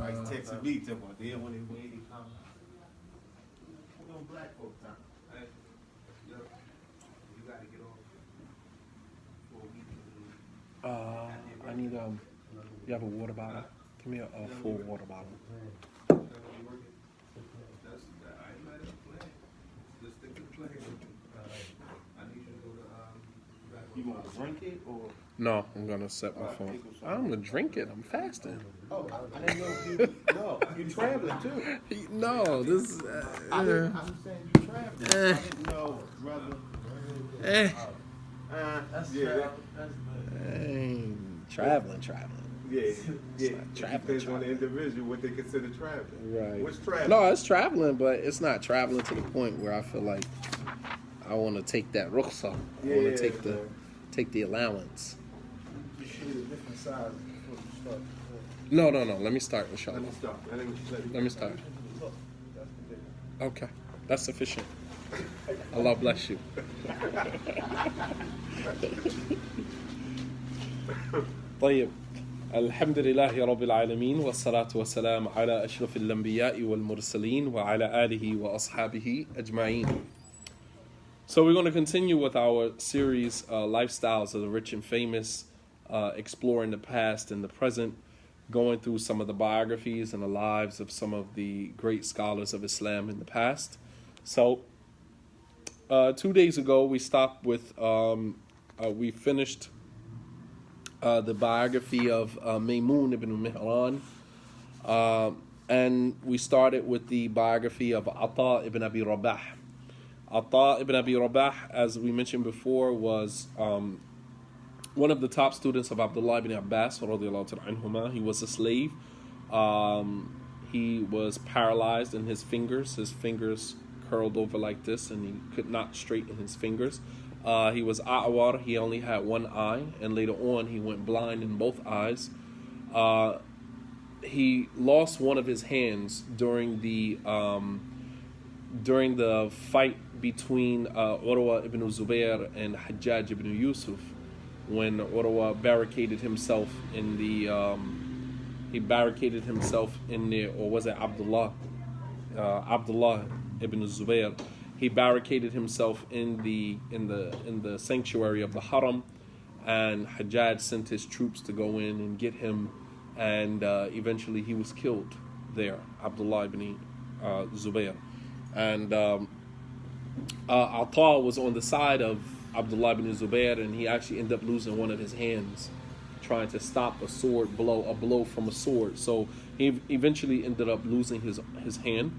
Like Texas beat them, or then when they come. We on black folk time. You got to get off. I need you have a water bottle? Give me a full water bottle. You want to drink it or? No, I'm gonna set my phone. I'm gonna drink it. I'm fasting. Oh, I didn't know you're traveling too. No, this is. I'm saying you're traveling. I didn't know, brother. That's traveling. Yeah. It depends on the individual what they consider traveling. Right. What's traveling? No, it's traveling, but it's not traveling to the point where I feel like I want to take that rukhsah. I want to take the allowance. You should need a different size before you start. No. Let me start, inshallah. Let me start. Okay. That's sufficient. Allah bless you. طيب. الحمد لله رب العالمين والصلاة والسلام على أشرف الأنبياء والمرسلين وعلى آله وأصحابه أجمعين. So we're going to continue with our series, Lifestyles of the Rich and Famous, exploring the past and the present, going through some of the biographies and the lives of some of the great scholars of Islam in the past. So 2 days ago we stopped with, we finished the biography of Maymun ibn Mihran, and we started with the biography of Ata ibn Abi Rabah. Ata ibn Abi Rabah, as we mentioned before, was one of the top students of Abdullah ibn Abbas radiyallahu anhuma. He was a slave. He was paralyzed in his fingers curled over like this, and he could not straighten his fingers. He was a'war, he only had one eye, and later on he went blind in both eyes. He lost one of his hands during the fight between Urwa ibn Zubair and Hajjaj ibn Yusuf, when Urwa barricaded himself in the or was it Abdullah ibn Zubair? He barricaded himself in the sanctuary of the Haram, and Hajjaj sent his troops to go in and get him, and eventually he was killed there, Abdullah ibn Zubair. And Ata was on the side of Abdullah ibn Zubair, and he actually ended up losing one of his hands trying to stop a blow from a sword. So he eventually ended up losing his hand.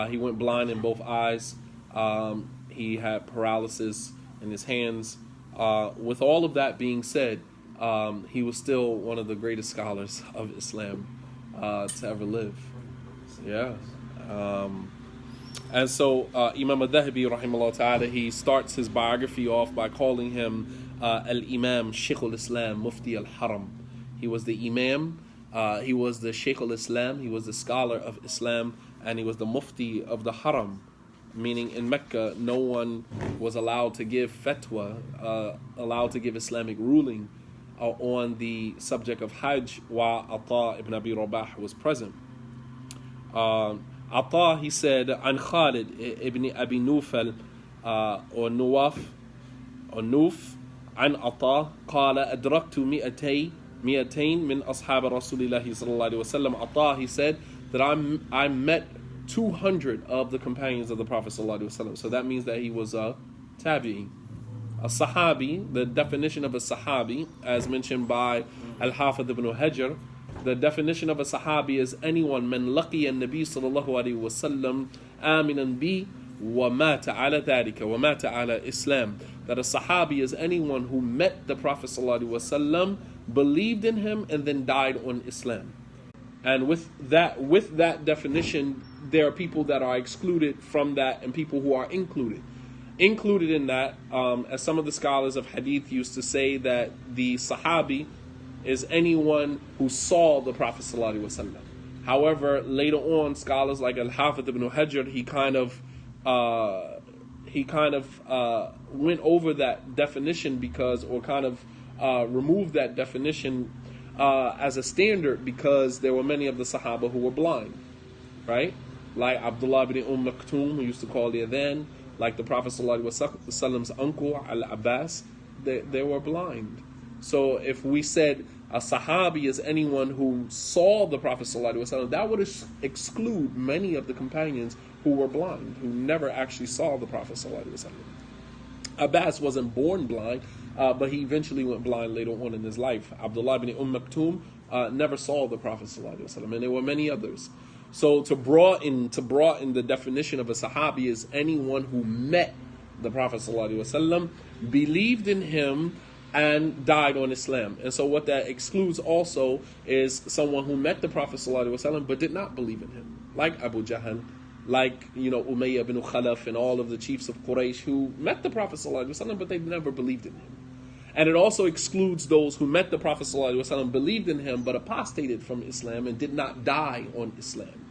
He went blind in both eyes. He had paralysis in his hands. With all of that being said, he was still one of the greatest scholars of Islam to ever live. Yeah. And so Imam al-Dhahabi rahimahullah ta'ala, he starts his biography off by calling him Al-Imam Shaykh al-Islam Mufti al-Haram. He was the Imam, he was the Shaykh al-Islam, he was the scholar of Islam, and he was the Mufti of the Haram, meaning in Mecca no one was allowed to give fatwa, allowed to give Islamic ruling on the subject of Hajj while Ata ibn Abi Rabah was present. Ata, he said, عن خالد ibn Abi Nufal or Nuf عن Ata قال أدركت 200 من أصحاب رسول الله صلى الله عليه وسلم. Ata, he said that I met 200 of the companions of the Prophet sallallahu alaihi wasallam. So that means that he was a tabi'i. A sahabi, the definition of a sahabi, as mentioned by Al-Hafidh ibn Hajar, the definition of a sahabi is anyone man laqiya an-nabi sallallahu alaihi wasallam aminan bi wa mata ala dhalika wa mata ala Islam. That a sahabi is anyone who met the Prophet sallallahu alaihi wasallam, believed in him, and then died on Islam. And with that definition, there are people that are excluded from that and people who are included. Included in that, as some of the scholars of hadith used to say, that the sahabi is anyone who saw the Prophet ﷺ. However, later on, scholars like Al-Hafidh ibn Hajar, he kind of went over that definition removed that definition as a standard because there were many of the Sahaba who were blind, right? Like Abdullah bin Maktoum, who used to call the adhan, like the Prophet ﷺ's uncle, Al-Abbas, they were blind. So if we said a Sahabi is anyone who saw the Prophet ﷺ, that would exclude many of the companions who were blind, who never actually saw the Prophet ﷺ. Abbas wasn't born blind, but he eventually went blind later on in his life. Abdullah bin Maktoum never saw the Prophet ﷺ, and there were many others. So to broaden the definition of a Sahabi is anyone who met the Prophet ﷺ, believed in him, and died on Islam. And so what that excludes also is someone who met the Prophet ﷺ but did not believe in him, like Abu Jahl, like Umayyah bin Khalaf and all of the chiefs of Quraysh who met the Prophet ﷺ but they never believed in him. And it also excludes those who met the Prophet ﷺ, believed in him, but apostated from Islam and did not die on Islam,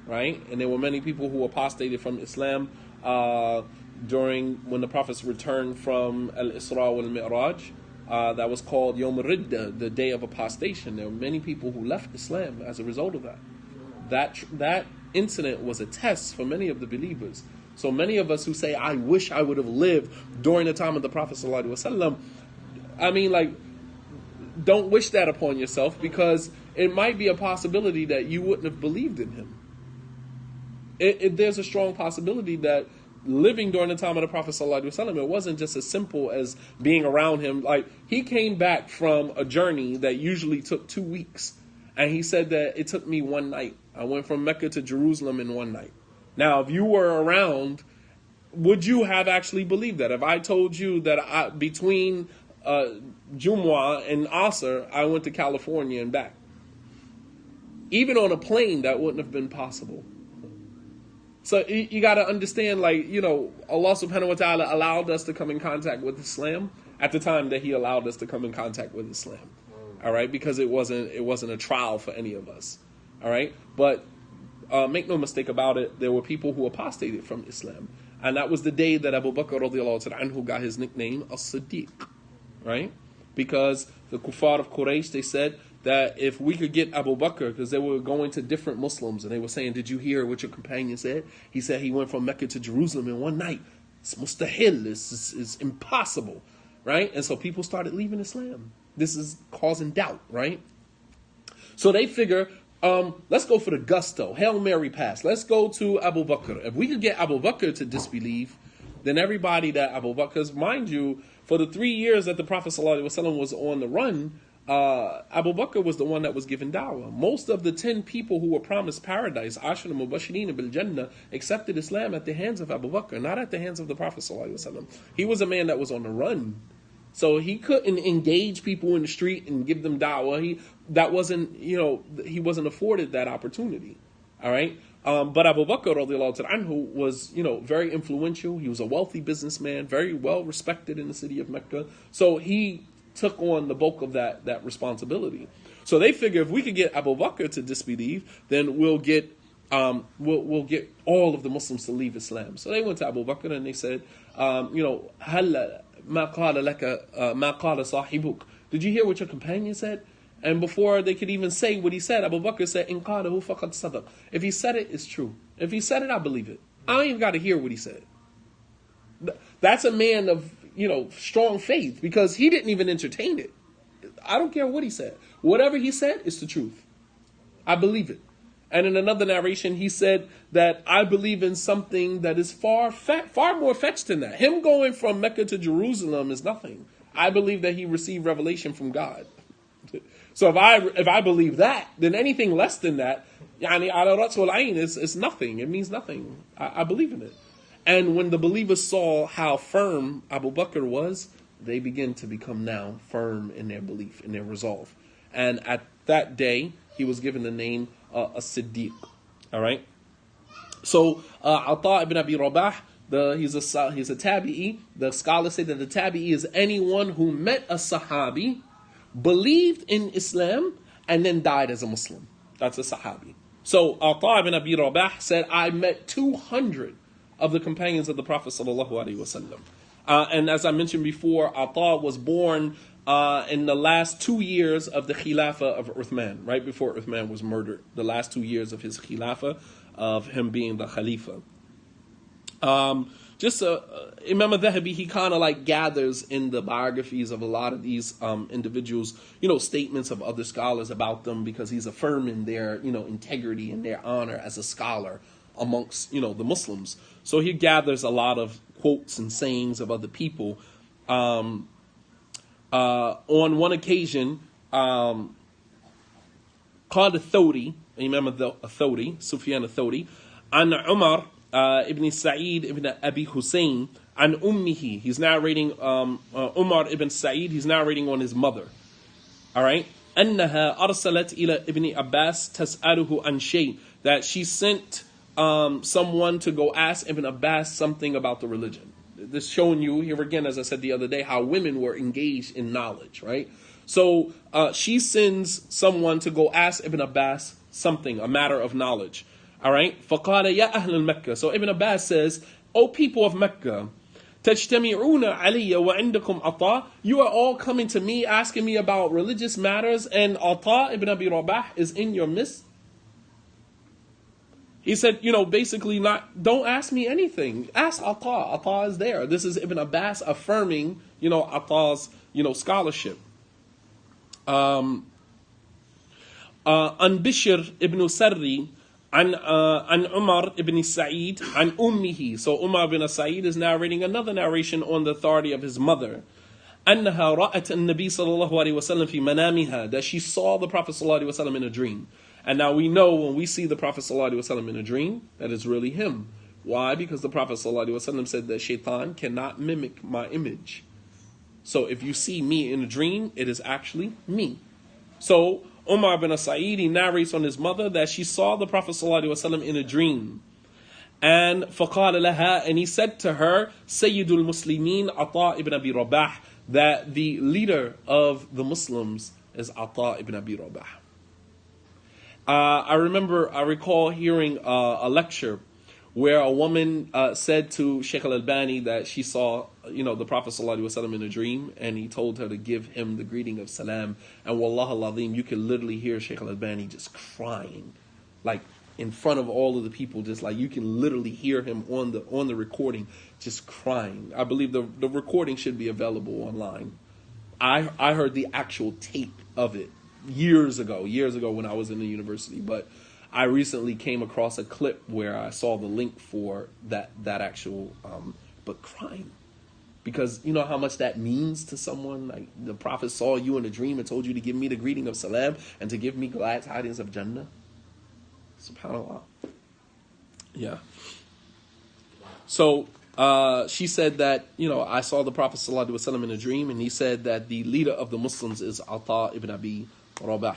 right? And there were many people who apostated from Islam during when the Prophets returned from Al-Isra wal-Mi'raj. That was called Yom Ridda, the day of apostation. There were many people who left Islam as a result of that. That incident was a test for many of the believers. So many of us who say, I wish I would have lived during the time of the Prophet ﷺ, I mean, like, don't wish that upon yourself, because it might be a possibility that you wouldn't have believed in him. There's a strong possibility that living during the time of the Prophet ﷺ, it wasn't just as simple as being around him. Like, he came back from a journey that usually took 2 weeks, and he said that it took me one night. I went from Mecca to Jerusalem in one night. Now, if you were around, would you have actually believed that? If I told you that between Jumu'ah and Asr, I went to California and back, even on a plane, that wouldn't have been possible. So you got to understand, like, Allah subhanahu wa ta'ala allowed us to come in contact with Islam at the time that he allowed us to come in contact with Islam. All right, because it wasn't a trial for any of us. All right, but make no mistake about it, there were people who apostated from Islam, and that was the day that Abu Bakr radiallahu anhu got his nickname As-Siddiq, right? Because the kuffar of Quraysh, they said that if we could get Abu Bakr, because they were going to different Muslims and they were saying, did you hear what your companion said? He said he went from Mecca to Jerusalem in one night. It's mustahil, it's impossible, right? And so people started leaving Islam. This is causing doubt, right? So they figure, let's go for the gusto, Hail Mary pass. Let's go to Abu Bakr. If we could get Abu Bakr to disbelieve, then everybody that Abu Bakr, because mind you, for the 3 years that the Prophet ﷺ was on the run, Abu Bakr was the one that was given da'wah. Most of the 10 people who were promised paradise, Ashra Mubashirin bil Jannah, accepted Islam at the hands of Abu Bakr, not at the hands of the Prophet ﷺ. He was a man that was on the run, so he couldn't engage people in the street and give them da'wah. He wasn't afforded that opportunity. All right. But Abu Bakr radiallahu anhu was, very influential. He was a wealthy businessman, very well respected in the city of Mecca. So he took on the bulk of that responsibility. So they figure if we could get Abu Bakr to disbelieve, then we'll get we'll get all of the Muslims to leave Islam. So they went to Abu Bakr and they said, هَلَّا مَا قَالَ لَكَ مَا قَالَ صَاحِبُكَ. Did you hear what your companion said? And before they could even say what he said, Abu Bakr said, إِن قَالَهُ فَقَدْ صَدَقَ. If he said it, it's true. If he said it, I believe it. I don't even got to hear what he said. That's a man of, strong faith, because he didn't even entertain it. I don't care what he said. Whatever he said is the truth. I believe it. And in another narration, he said that I believe in something that is far more fetched than that. Him going from Mecca to Jerusalem is nothing. I believe that he received revelation from God. So if I believe that, then anything less than that, yani ala ras wal ayn is nothing. It means nothing. I believe in it. And when the believers saw how firm Abu Bakr was, they began to become now firm in their belief, in their resolve. And at that day, he was given the name As-Siddiq. All right. So Ata ibn Abi Rabah, he's a tabi'i. The scholars say that the tabi'i is anyone who met a Sahabi, believed in Islam, and then died as a Muslim. That's a Sahabi. So Ata ibn Abi Rabah said, I met 200 of the companions of the Prophet sallallahu alaihi wasallam. And as I mentioned before, Ata was born in the last 2 years of the Khilafah of Uthman, right before Uthman was murdered. The last 2 years of his Khilafah, of him being the Khalifa. Imam al-Dhahabi, he kind of like gathers in the biographies of a lot of these individuals, statements of other scholars about them, because he's affirming their, integrity and their honor as a scholar amongst, the Muslims. So he gathers a lot of quotes and sayings of other people. On one occasion, Qad al-Thawri, Imam al-Thawri, Sufyan al-Thawri, an Umar ibn Sa'id ibn Abi Hussein, an ummihi. He's narrating, Umar ibn Sa'id, he's narrating on his mother. All right? أنها أرسلت إلى ابن Abbas تسأله عن شيء. That she sent someone to go ask Ibn Abbas something about the religion. This showing you, here again, as I said the other day, how women were engaged in knowledge, right? So she sends someone to go ask Ibn Abbas something, a matter of knowledge. All right? فَقَالَ يَا أَهْلَ الْمَكَّةِ. So Ibn Abbas says, O people of Mecca, تَجْتَمِعُونَ عَلِيَّ وَعِنْدَكُمْ عَطَاء. You are all coming to me, asking me about religious matters, and Ata ibn Abi Rabah is in your midst. He said, basically don't ask me anything. Ask Ata. Ata is there. This is Ibn Abbas affirming, Ata's, scholarship. An Bishr ibn Sarri, an Umar ibn Sa'id, an Ummihi. So Umar ibn Sa'id is narrating another narration on the authority of his mother. أنها رأت النبي صلى الله عليه وسلم في منامها. That she saw the Prophet صلى الله عليه وسلم in a dream. And now we know when we see the Prophet ﷺ in a dream, that is really him. Why? Because the Prophet ﷺ said that shaitan cannot mimic my image. So if you see me in a dream, it is actually me. So Umar bin Sa'id, he narrates on his mother that she saw the Prophet ﷺ in a dream. And فَقَالَ لَهَا, and he said to her, Sayyidul Muslimin Ata ibn Abi Rabah, that the leader of the Muslims is Ata ibn Abi Rabah. I recall hearing a lecture where a woman said to Sheikh al-Albani that she saw, the Prophet ﷺ in a dream, and he told her to give him the greeting of salam. And wallah al-azim, you can literally hear Sheikh al-Albani just crying, like in front of all of the people, just like you can literally hear him on the recording, just crying. I believe the recording should be available online. I heard the actual tape of it years ago when I was in the university, but I recently came across a clip where I saw the link for that actual but crying, because you know how much that means to someone. Like the Prophet saw you in a dream and told you to give me the greeting of salam and to give me glad tidings of Jannah. SubhanAllah. Yeah. So she said that, I saw the Prophet ﷺ in a dream, and he said that the leader of the Muslims is Ata ibn Abi Rabah.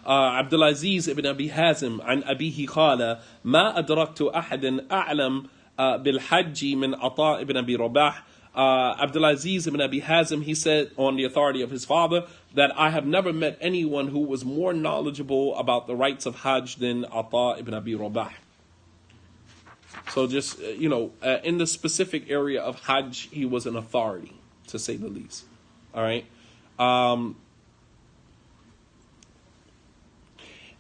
Abdulaziz ibn Abi Hazim عن أبيه قال ما أدركت أحدا أعلم بالحج من عطاء ibn Abi Rabah. Abdulaziz ibn Abi Hazim, he said on the authority of his father that I have never met anyone who was more knowledgeable about the rites of Hajj than Ata ibn Abi Rabah. So just, in the specific area of Hajj, he was an authority, to say the least. All right.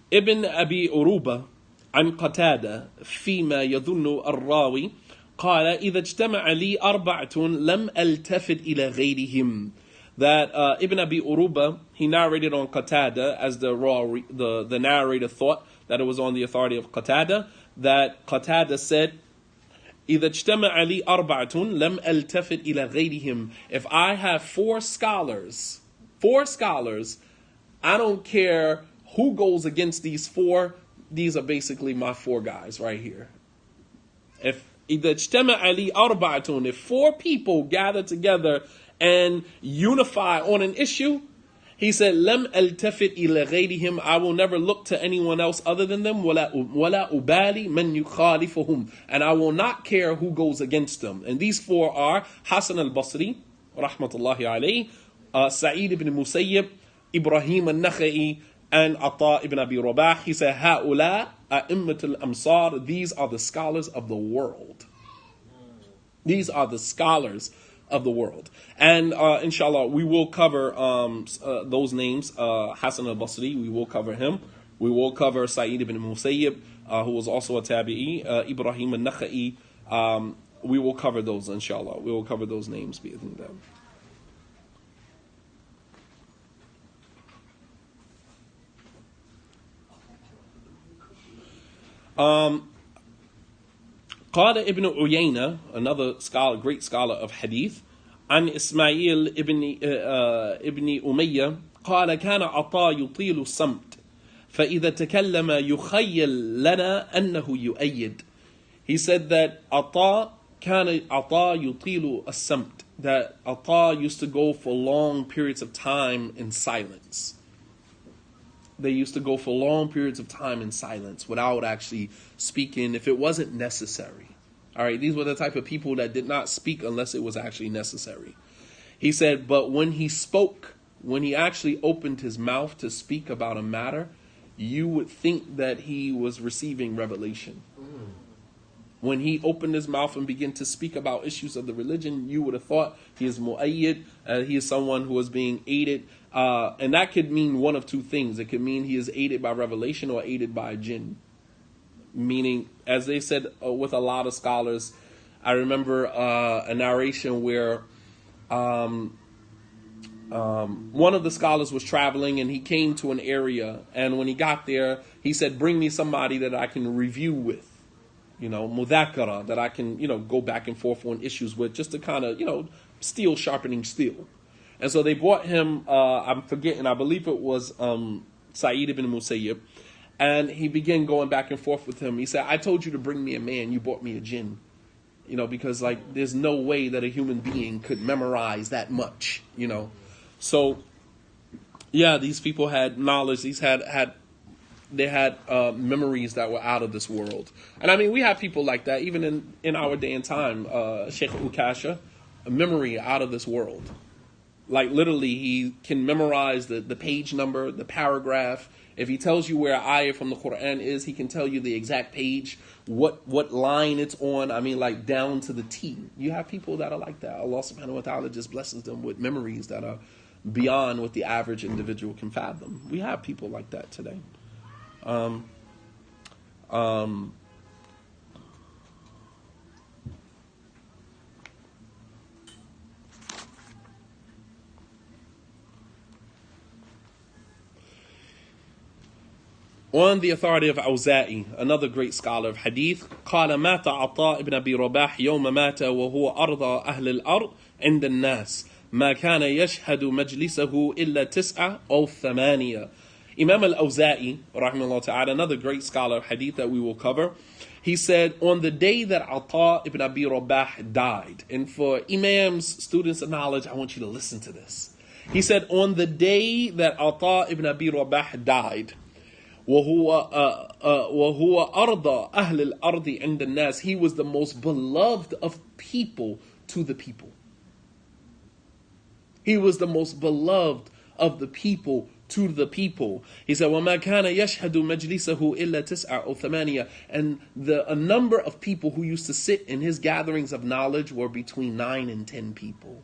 Ibn Abi Uruba عن قتادة فيما يظن الراوي قال إذا اجتمع لي أربعة لم ألتفت إلى غيرهم. That Ibn Abi Uruba, he narrated on Qatada, as the narrator thought that it was on the authority of Qatada, that Qatada said, إذا اجتمع لي أربعة لم ألتفت إلى غيرهم. If I have four scholars, I don't care who goes against these four. These are basically my four guys right here. If four people gather together and unify on an issue, he said, "Lam altafit ila ghayrihim." I will never look to anyone else other than them. Wala ubali man yukhalifuhum, and I will not care who goes against them. And these four are Hasan al-Basri, rahmatullahi alayhi, Sa'id ibn Musayyib, Ibrahim al-Nakhai, and Ata ibn Abi Rabah. He said, "Ha'ula a'immatul amsar." These are the scholars of the world. These are the scholars of the world. And inshallah, we will cover those names. Hassan al-Basri, we will cover him. We will cover Sa'id ibn Musayyib, who was also a tabi'i, Ibrahim al-Nakha'i. We will cover those, inshallah. We will cover those names, bi'idhnillah. قال ابن عيينة, another scholar, great scholar of hadith, عن إسماعيل ابن أمية قال كان عطاء يطيل الصمت فإذا تكلم يخيل لنا أنه يؤيد. He said that كان عطاء يطيل الصمت, that Ata used to go for long periods of time in silence. They used to go for long periods of time in silence without actually speaking if it wasn't necessary. All right, these were the type of people that did not speak unless it was actually necessary. He said, but when he spoke, when he actually opened his mouth to speak about a matter, you would think that he was receiving revelation. When he opened his mouth and began to speak about issues of the religion, you would have thought he is mu'ayyid, he is someone who is being aided. And that could mean one of two things. It could mean he is aided by revelation or aided by a jinn. Meaning, as they said with a lot of scholars, I remember a narration where one of the scholars was traveling and he came to an area, and when he got there, he said, bring me somebody that I can review with. Mudhakara, that I can, go back and forth on issues with, just to kind of, steel sharpening steel. And so they brought him, I'm forgetting, I believe it was Sa'id ibn Musayyib, and he began going back and forth with him. He said, I told you to bring me a man, you brought me a jinn. Because there's no way that a human being could memorize that much, So, yeah, these people had knowledge, they had memories that were out of this world. And I mean, we have people like that, even in our day and time. Sheikh Ukasha, a memory out of this world. Like literally, he can memorize the page number, the paragraph. If he tells you where an ayah from the Quran is, he can tell you the exact page, what line it's on. I mean, like down to the T. You have people that are like that. Allah subhanahu wa ta'ala just blesses them with memories that are beyond what the average individual can fathom. We have people like that today. On the authority of Awza'i, another great scholar of hadith, قال مات عطاء بن أبي رباح يوم مات وهو أرضى أهل الأرض عند الناس ما كان يشهد مجلسه إلا 9 أو 8. Imam al-Awza'i, rahimahullah ta'ala, another great scholar of hadith that we will cover, he said, on the day that Ata ibn Abi Rabah died, and for imams, students of knowledge, I want you to listen to this. He said, on the day that Ata ibn Abi Rabah died, وَهُوَ أَرْضَى أَهْلِ الْأَرْضِ عِنْدَ النَّاسِ, he was the most beloved of people to the people. He was the most beloved of the people to the people. He said, وَمَا كَانَ يَشْهَدُ مَجْلِسَهُ إِلَّا 9 أو 8. And a number of people who used to sit in his gatherings of knowledge were between 9 and 10 people.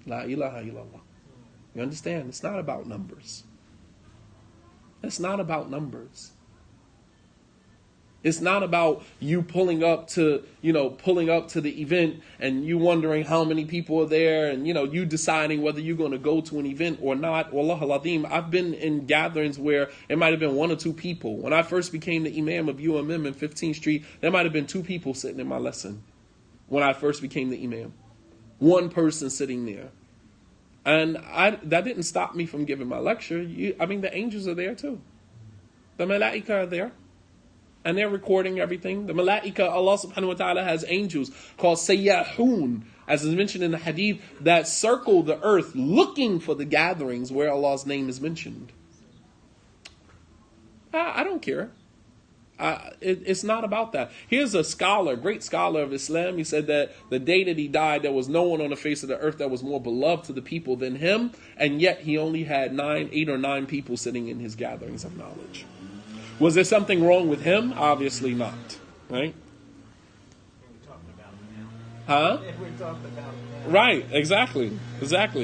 La ilaha illallah. You understand? It's not about numbers. It's not about numbers. It's not about you pulling up to the event and you wondering how many people are there and, you deciding whether you're going to go to an event or not. Wallah al-Azim, I've been in gatherings where it might have been 1 or 2 people. When I first became the imam of UMM in 15th Street, there might have been 2 people sitting in my lesson when I first became the imam. 1 person sitting there. And that didn't stop me from giving my lecture. The angels are there too. The malaika are there. And they're recording everything. The malaika, Allah subhanahu wa ta'ala has angels called sayyahun, as is mentioned in the hadith, that circle the earth looking for the gatherings where Allah's name is mentioned. I don't care. It's not about that. Here's a scholar, great scholar of Islam. He said that the day that he died, there was no one on the face of the earth that was more beloved to the people than him, and yet he only had 8 or 9 people sitting in his gatherings of knowledge. Was there something wrong with him? Obviously not. Right? Huh? And we're talking about it now. Right, exactly.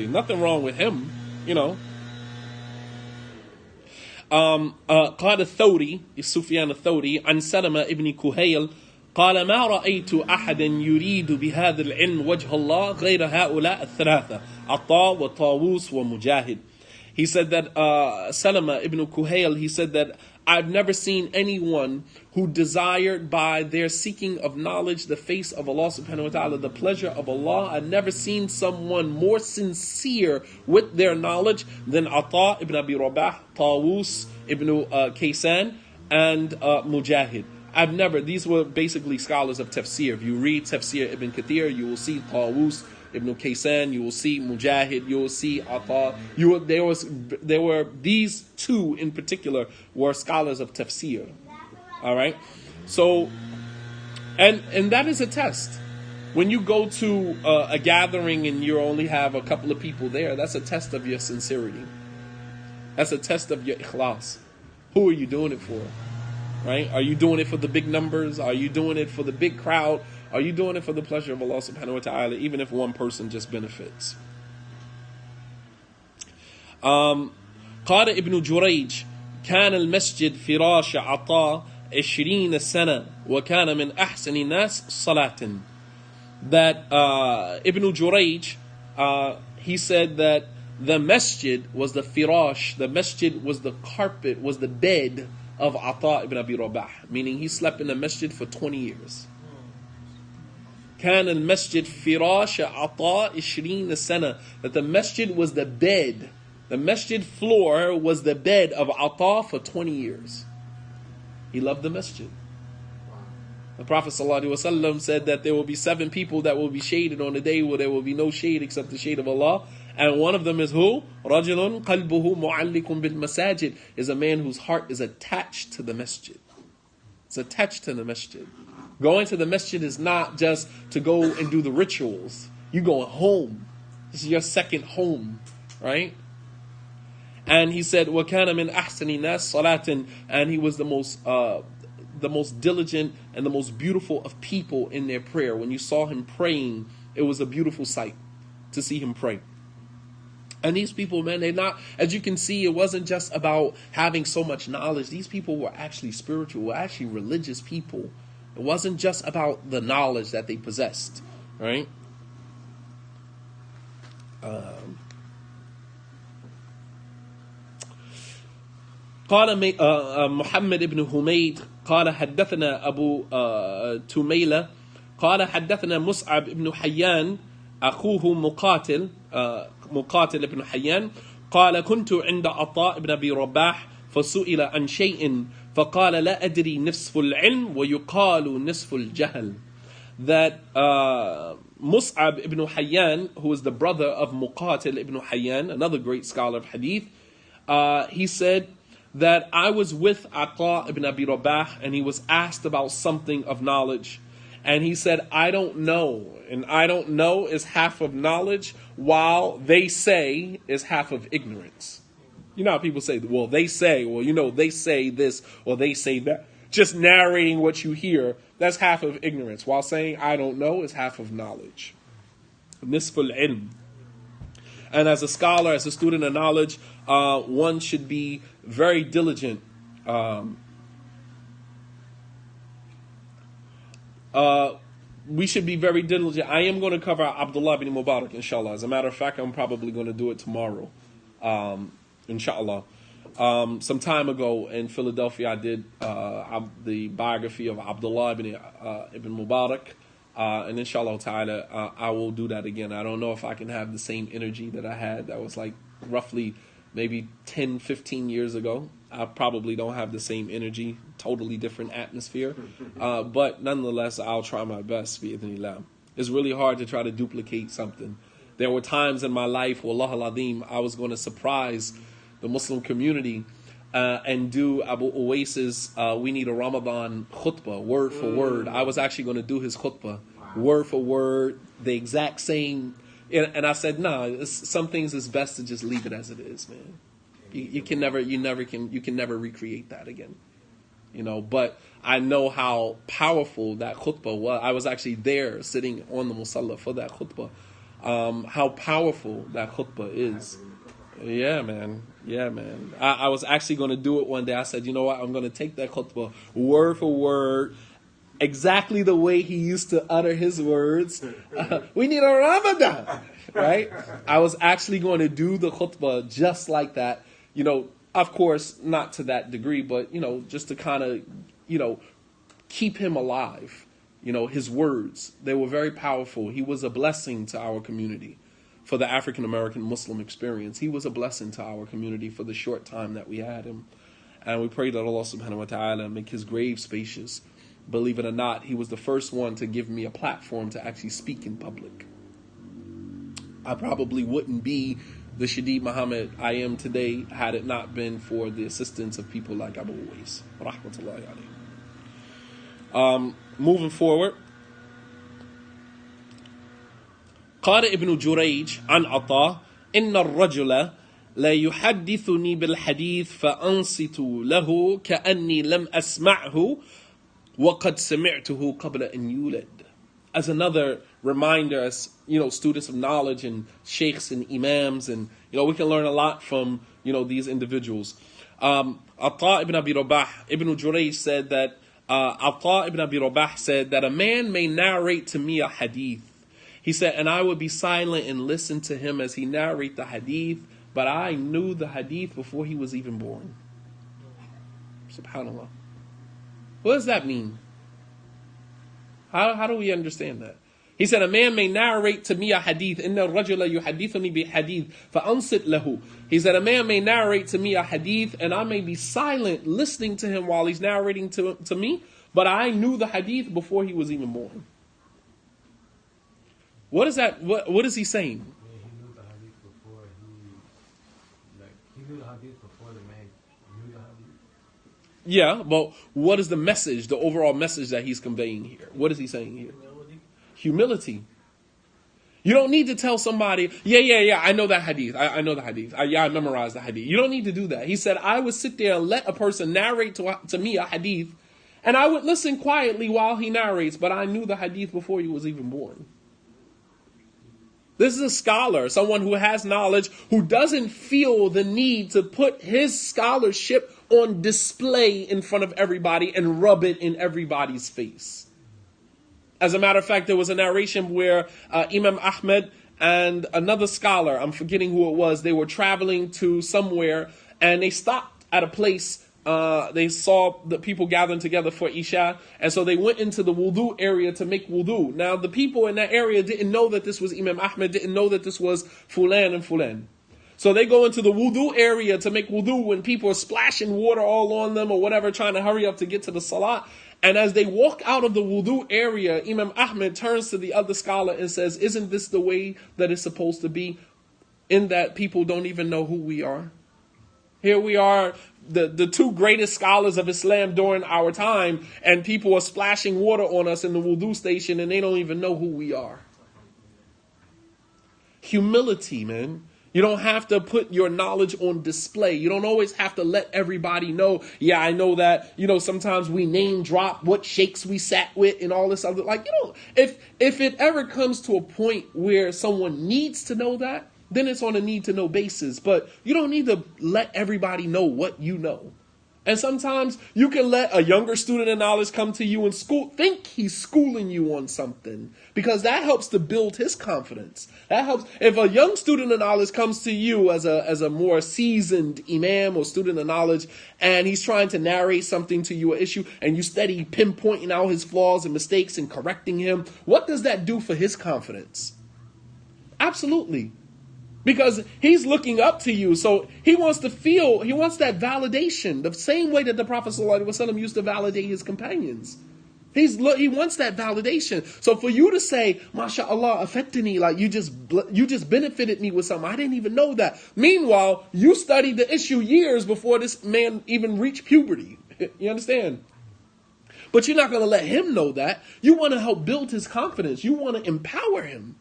Nothing wrong with him, you know. قال الثوري سفيان الثوري عن سلمة ابن كهيل قال ما رأيت أحدا يريد بهذا العلم وجه الله غير هؤلاء الثلاثة عطاء وطاووس ومجاهد. He said that Salama ibn Kuhail, he said that I've never seen anyone who desired by their seeking of knowledge the face of Allah subhanahu wa ta'ala, the pleasure of Allah. I've never seen someone more sincere with their knowledge than Ata ibn Abi Rabah, Tawus ibn Kaysan, and Mujahid. These were basically scholars of tafsir. If you read tafsir Ibn Kathir, you will see Tawus Ibn Kaysan, you will see Mujahid, you will see Ata. There were these two in particular were scholars of tafsir. All right, so and that is a test. When you go to a gathering and you only have a couple of people there, that's a test of your sincerity. That's a test of your ikhlas. Who are you doing it for? Right? Are you doing it for the big numbers? Are you doing it for the big crowd? Are you doing it for the pleasure of Allah subhanahu wa ta'ala, even if one person just benefits? قال ابن جريج كان المسجد فراش عطاء 20 سنة وكان من أحسن الناس صلاة. That Ibn Jurayj, he said that the masjid was the firash, the masjid was the carpet, was the bed of Ata ibn Abi Rabah, meaning he slept in the masjid for 20 years. كان المسجد فراش عطاء 20 سنة. That the masjid was the bed. The masjid floor was the bed of Ata for 20 years. He loved the masjid. The Prophet ﷺ said that there will be 7 people that will be shaded on the day where there will be no shade except the shade of Allah. And one of them is who? رَجُلٌ قَلْبُهُ مُعَلِّقٌ بِالْمَسَاجِدِ, is a man whose heart is attached to the masjid. It's attached to the masjid. Going to the masjid is not just to go and do the rituals. You're going home. This is your second home, right? And he said, وَكَانَ مِنْ أَحْسَنِ النَّاسِ صَلَاةً, and he was the most diligent and the most beautiful of people in their prayer. When you saw him praying, it was a beautiful sight to see him pray. And these people, man, they're not, as you can see, it wasn't just about having so much knowledge. These people were actually spiritual, were actually religious people. It wasn't just about the knowledge that they possessed, right? قال محمد بن حميد قال حدثنا أبو تميلة قال حدثنا مصعب بن حيان أخوه مقاتل بن حيان قال كنت عند عطاء بن أبي رباح فسئل عن شيء فقال لا أدري نصف العلم ويقال نصف الجهل. That Mus'ab ibn Hayyan, who is the brother of Muqatil ibn Hayyan, another great scholar of hadith, he said that I was with Ata ibn Abi Rabah and he was asked about something of knowledge. And he said, I don't know. And I don't know is half of knowledge, while they say is half of ignorance. You know how people say, well, they say, well, you know, they say this or they say that. Just narrating what you hear, that's half of ignorance. While saying, I don't know, is half of knowledge. Nisful ilm. And as a scholar, as a student of knowledge, one should be very diligent. We should be very diligent. I am going to cover Abdullah ibn Mubarak, inshallah. As a matter of fact, I'm probably going to do it tomorrow, inshallah. Some time ago in Philadelphia, I did the biography of Abdullah ibn Mubarak. And inshallah ta'ala, I will do that again. I don't know if I can have the same energy that I had. That was like roughly maybe 10, 15 years ago. I probably don't have the same energy, totally different atmosphere. But nonetheless, I'll try my best, bi'idhnillah. It's really hard to try to duplicate something. There were times in my life, wallah al-azim, I was going to surprise the Muslim community and do Abu Uwais's We Need a Ramadan khutbah, word for word. I was actually going to do his khutbah, word for word, the exact same. And I said, nah, some things is best to just leave it as it is, man. You can never recreate that again. But I know how powerful that khutbah was. I was actually there sitting on the musalla for that khutbah. How powerful that khutbah is. Yeah, man. I was actually going to do it one day. I said, you know what? I'm going to take that khutbah word for word, exactly the way he used to utter his words. We need a Ramadan, right? I was actually going to do the khutbah just like that. Of course, not to that degree, but, just to kind of, keep him alive. His words, they were very powerful. He was a blessing to our community for the African American Muslim experience. He was a blessing to our community for the short time that we had him. And we pray that Allah subhanahu wa ta'ala make his grave spacious. Believe it or not, he was the first one to give me a platform to actually speak in public. I probably wouldn't be the Shadeed Muhammad I am today had it not been for the assistance of people like Abu Uwais. Rahmatullahi alayhi. Moving forward. قال ابن جريج عن عطاء إن الرجل لا يحدثني بالحديث فأنصت له كأني لم أسمعه وقد سمعته قبل أن يولد. As another reminder, as students of knowledge and sheikhs and imams, and we can learn a lot from these individuals. Ata ibn Abi Rabah, Ibn Jurayj said that Ata ibn Abi Rabah said that a man may narrate to me a hadith. He said, and I would be silent and listen to him as he narrate the hadith, but I knew the hadith before he was even born. Subhanallah. What does that mean? How do we understand that? He said, a man may narrate to me a hadith. إِنَّ الرَّجُلَ يُحَدِّثُنِي بِحَدِيثٍ فَأَنصِتْ لَهُ. He said, a man may narrate to me a hadith, and I may be silent listening to him while he's narrating to me, but I knew the hadith before he was even born. What is that? What is he saying? He knew the hadith before he knew the hadith before the man knew the hadith. Yeah, but what is the message, the overall message that he's conveying here? What is he saying here? Humility. You don't need to tell somebody, yeah, I know that hadith. I know the hadith. I memorized the hadith. You don't need to do that. He said, I would sit there and let a person narrate to me a hadith, and I would listen quietly while he narrates, but I knew the hadith before he was even born. This is a scholar, someone who has knowledge, who doesn't feel the need to put his scholarship on display in front of everybody and rub it in everybody's face. As a matter of fact, there was a narration where Imam Ahmed and another scholar, I'm forgetting who it was, they were traveling to somewhere and they stopped at a place. They saw the people gathering together for Isha, and so they went into the wudu area to make wudu. Now, the people in that area didn't know that this was Imam Ahmed, didn't know that this was Fulan and Fulan. So they go into the wudu area to make wudu when people are splashing water all on them or whatever, trying to hurry up to get to the salat. And as they walk out of the wudu area, Imam Ahmed turns to the other scholar and says, isn't this the way that it's supposed to be, in that people don't even know who we are? Here we are, the two greatest scholars of Islam during our time, and people are splashing water on us in the wudu station and they don't even know who we are. Humility, man. You don't have to put your knowledge on display. You don't always have to let everybody know, yeah, I know that, sometimes we name drop what sheikhs we sat with and all this other, if it ever comes to a point where someone needs to know that, then it's on a need-to-know basis. But you don't need to let everybody know what you know. And sometimes you can let a younger student of knowledge come to you in school, think he's schooling you on something, because that helps to build his confidence. That helps. If a young student of knowledge comes to you as a more seasoned imam or student of knowledge, and he's trying to narrate something to you, an issue, and you steady pinpointing out his flaws and mistakes and correcting him, what does that do for his confidence? Absolutely. Because he's looking up to you, so he wants that validation, the same way that the Prophet ﷺ used to validate his companions. He wants that validation. So for you to say, MashaAllah, affectani, like you just benefited me with something, I didn't even know that. Meanwhile, you studied the issue years before this man even reached puberty. You understand? But you're not going to let him know that. You want to help build his confidence. You want to empower him.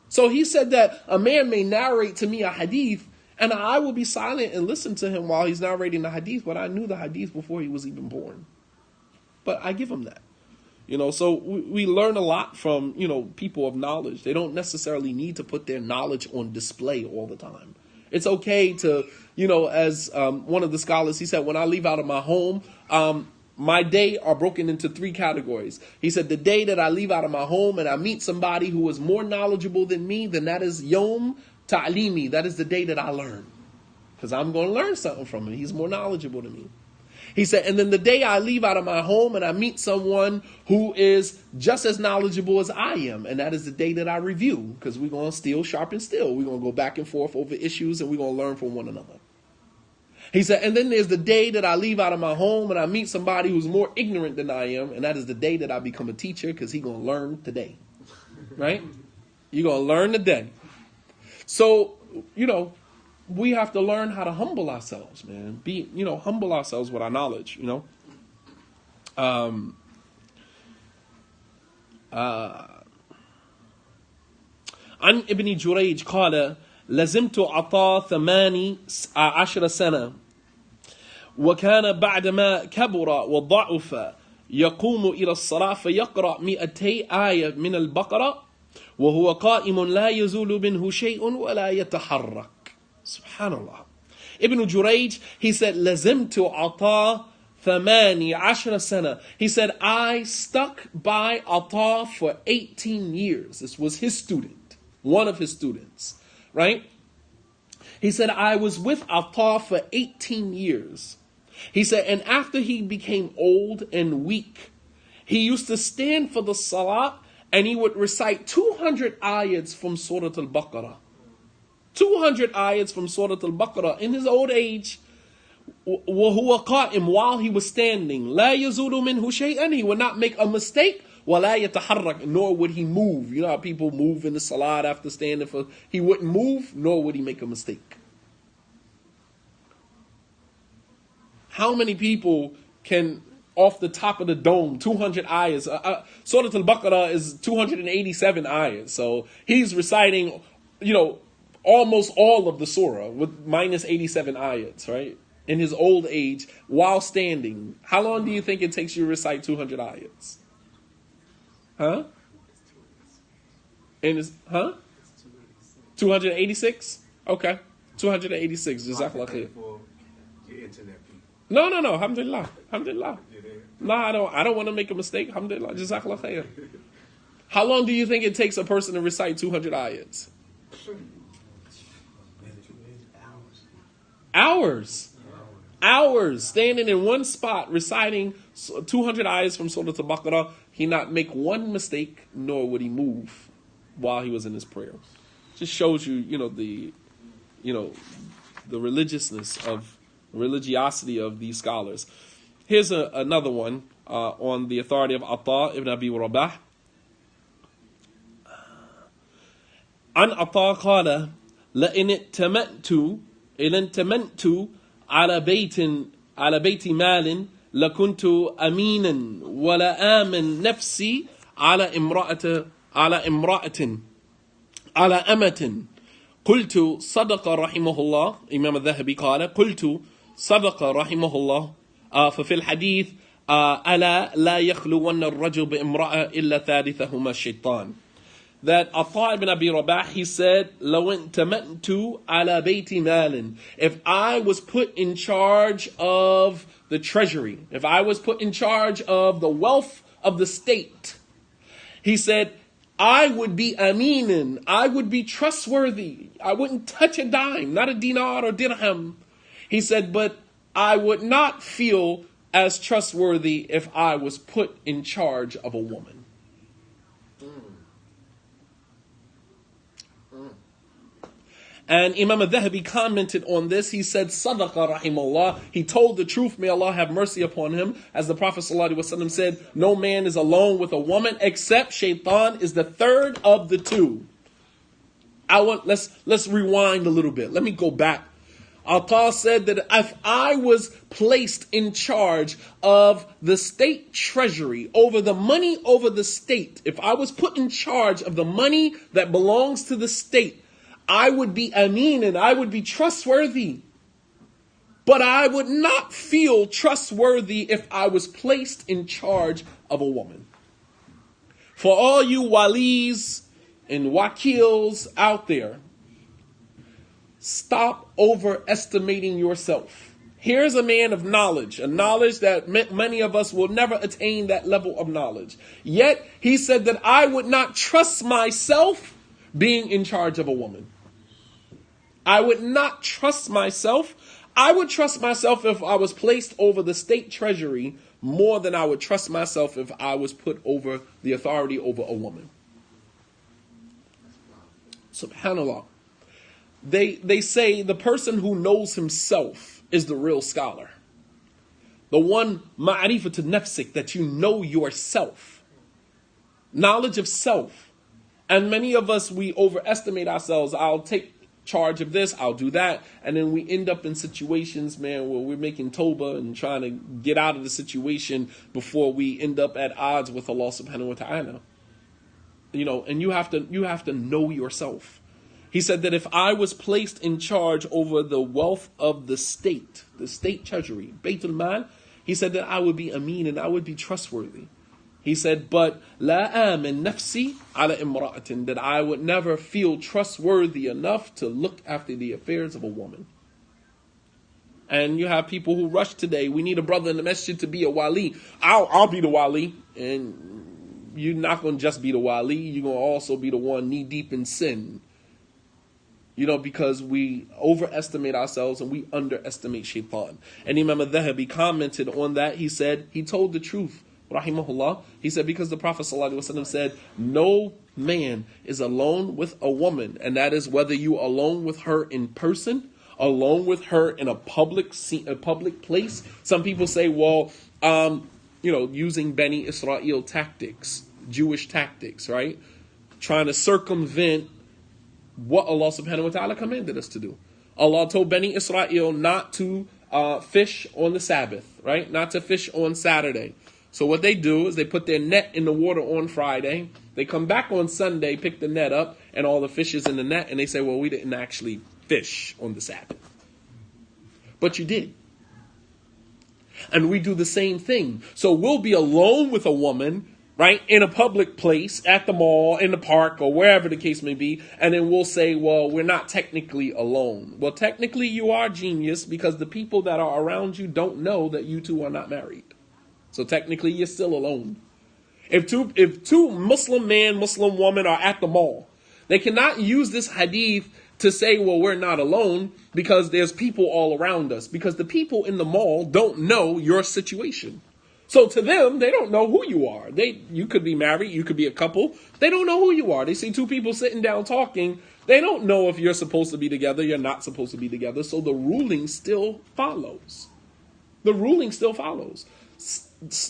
So he said that a man may narrate to me a hadith, And I would be silent and listen to him while he's narrating the hadith, but I knew the hadith before he was even born. But I give him that. So we learn a lot from, people of knowledge. They don't necessarily need to put their knowledge on display all the time. It's okay to, as one of the scholars, he said, when I leave out of my home, my day are broken into 3 categories. He said, the day that I leave out of my home and I meet somebody who is more knowledgeable than me, then that is Yom Ta'limi. That is the day that I learn. Because I'm going to learn something from him. He's more knowledgeable than me. He said, and then the day I leave out of my home and I meet someone who is just as knowledgeable as I am, and that is the day that I review, because we're going to steel sharpen steel. We're going to go back and forth over issues, and we're going to learn from one another. He said, and then there's the day that I leave out of my home and I meet somebody who's more ignorant than I am, and that is the day that I become a teacher, because he's going to learn today. Right? You're going to learn today. So, we have to learn how to humble ourselves, man. Humble ourselves with our knowledge, عن ابن جريج قال لزمت عطاء 18 سنة وكان بعدما كبر وضعف يقوم إلى الصلاة فيقرأ 200 آية من البقرة وهو قائم لا يزول منه شيء ولا يتحرك. Subhanallah. Ibn Jurayj, he said, لزمت عطاء 18 سنة. He said, I stuck by Ata for 18 years. This was his student, one of his students, right? He said, I was with Ata for 18 years. He said, and after he became old and weak, he used to stand for the salat and he would recite 200 ayats from Surah Al-Baqarah. 200 ayats from Surah Al-Baqarah in his old age. وَهُوَ قَائِمٌ, while he was standing. لَا يَزُولُ مِنْهُ شَيْئًا, he would not make a mistake. وَلَا يَتَحَرَّكْ, nor would he move. You know how people move in the salat after standing for... He wouldn't move, nor would he make a mistake. How many people can, off the top of the dome, 200 ayats? Surah Al-Baqarah is 287 ayats. So he's reciting, almost all of the surah with minus 87 ayats, right? In his old age, while standing. How long do you think it takes you to recite 200 ayats? Huh? 286? Okay. 286. Jazakallah khair. No. Alhamdulillah. No, I don't want to make a mistake. Alhamdulillah. Jazakallah khair. How long do you think it takes a person to recite 200 ayats? Hours standing in one spot reciting 200 ayahs from Surah Al-Baqarah. He not make one mistake, nor would he move while he was in his prayer. Just shows you, the religiosity of these scholars. Here's another one on the authority of Ata ibn Abi Rabah. عن عطاء قال لئن ائتمنت على بيت مال لكنت أمينا ولا آمن نفسي على أمة قلت صدق رحمه الله. إمام الذهبي قال قلت صدق رحمه الله ففي الحديث ألا لا يخلون الرجل بامرأة إلا ثالثهما الشيطان. That Ata ibn Abi Rabah, he said, لو انتمنت على بيت مال, if I was put in charge of the treasury, if I was put in charge of the wealth of the state, he said, I would be aminin, I would be trustworthy. I wouldn't touch a dime, not a dinar or dirham. He said, but I would not feel as trustworthy if I was put in charge of a woman. And Imam al-Dhahabi commented on this. He said, Sadaqa rahimahullah. He told the truth, may Allah have mercy upon him. As the Prophet ﷺ said, no man is alone with a woman except shaitan is the third of the two. Let's rewind a little bit. Let me go back. Ata said that if I was placed in charge of the state treasury, over the money over the state, if I was put in charge of the money that belongs to the state, I would be ameen and I would be trustworthy. But I would not feel trustworthy if I was placed in charge of a woman. For all you walis and wakils out there, stop overestimating yourself. Here's a man of knowledge, a knowledge that many of us will never attain that level of knowledge. Yet he said that I would not trust myself being in charge of a woman. I would not trust myself. I would trust myself if I was placed over the state treasury more than I would trust myself if I was put over the authority over a woman. SubhanAllah. They say the person who knows himself is the real scholar. The one ma'rifatu nafsik, that you know yourself. Knowledge of self. And many of us, we overestimate ourselves. I'll take charge of this, I'll do that. And then we end up in situations, man, where we're making tawbah and trying to get out of the situation before we end up at odds with Allah subhanahu wa ta'ala. You know, and you have to know yourself. He said that if I was placed in charge over the wealth of the state treasury, Baytul Mal, he said that I would be ameen and I would be trustworthy. He said, but la amin nafsi ala imra'atin, that I would never feel trustworthy enough to look after the affairs of a woman. And you have people who rush today. We need a brother in the masjid to be a wali. I'll be the wali. And you're not going to just be the wali. You're going to also be the one knee deep in sin. You know, because we overestimate ourselves and we underestimate shaitan. And Imam al-Dhahabi commented on that. He said, he told the truth, rahimahullah. He said, because the Prophet ﷺ said, no man is alone with a woman. And that is whether you are alone with her in person, alone with her in a public place. Some people say, well, using Bani Israel tactics, Jewish tactics, right? Trying to circumvent what Allah subhanahu wa ta'ala commanded us to do. Allah told Bani Israel not to fish on the Sabbath, right? Not to fish on Saturday. So what they do is they put their net in the water on Friday. They come back on Sunday, pick the net up, and all the fish is in the net. And they say, well, we didn't actually fish on the Sabbath. But you did. And we do the same thing. So we'll be alone with a woman, right, in a public place, at the mall, in the park, or wherever the case may be, and then we'll say, well, we're not technically alone. Well, technically you are genius, because the people that are around you don't know that you two are not married. So technically you're still alone. If two Muslim man, Muslim woman are at the mall, they cannot use this hadith to say, well, we're not alone, because there's people all around us, because the people in the mall don't know your situation. So to them, they don't know who you are. You could be married, you could be a couple. They don't know who you are. They see two people sitting down talking. They don't know if you're supposed to be together, you're not supposed to be together. So the ruling still follows. The ruling still follows.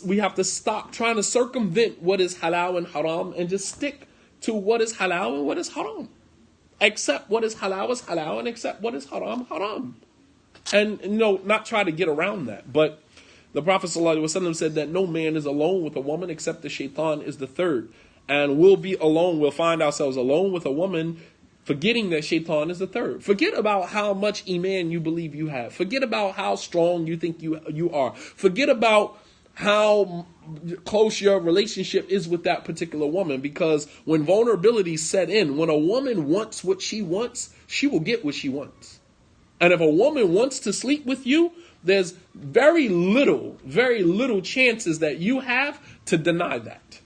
We have to stop trying to circumvent what is halal and haram and just stick to what is halal and what is haram. Accept what is halal and accept what is haram. And not try to get around that. But the Prophet ﷺ said that no man is alone with a woman except the shaitan is the third. And we'll be alone, we'll find ourselves alone with a woman, forgetting that shaitan is the third. Forget about how much iman you believe you have. Forget about how strong you think you are. Forget about how close your relationship is with that particular woman. Because when vulnerability set in, when a woman wants what she wants, she will get what she wants. And if a woman wants to sleep with you, there's very little chances that you have to deny that.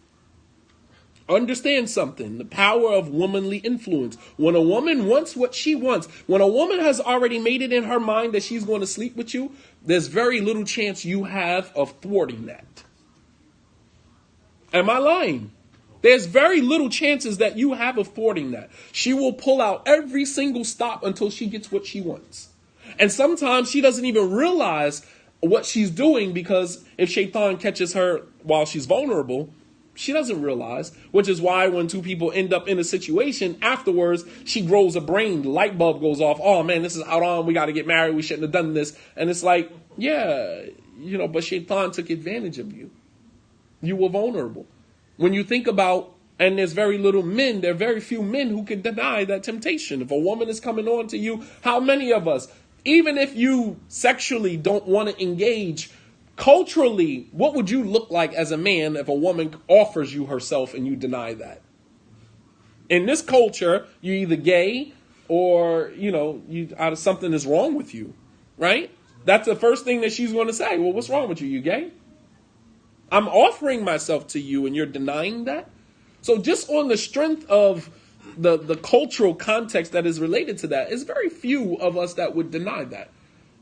Understand something, the power of womanly influence. When a woman wants what she wants, when a woman has already made it in her mind that she's going to sleep with you, there's very little chance you have of thwarting that. Am I lying? There's very little chances that you have of thwarting that. She will pull out every single stop until she gets what she wants. And sometimes she doesn't even realize what she's doing, because if shaitan catches her while she's vulnerable, she doesn't realize, which is why when two people end up in a situation, afterwards, she grows a brain, the light bulb goes off. Oh man, this is haram, we got to get married, we shouldn't have done this. And it's like, yeah, but shaitan took advantage of you. You were vulnerable. When you think about And there's very little men, there are very few men who can deny that temptation. If a woman is coming on to you, how many of us, even if you sexually don't want to engage, culturally, what would you look like as a man if a woman offers you herself and you deny that? In this culture, you're either gay or, something is wrong with you, right? That's the first thing that she's going to say. Well, what's wrong with you? You gay? I'm offering myself to you and you're denying that? So just on the strength of the cultural context that is related to that, it's very few of us that would deny that.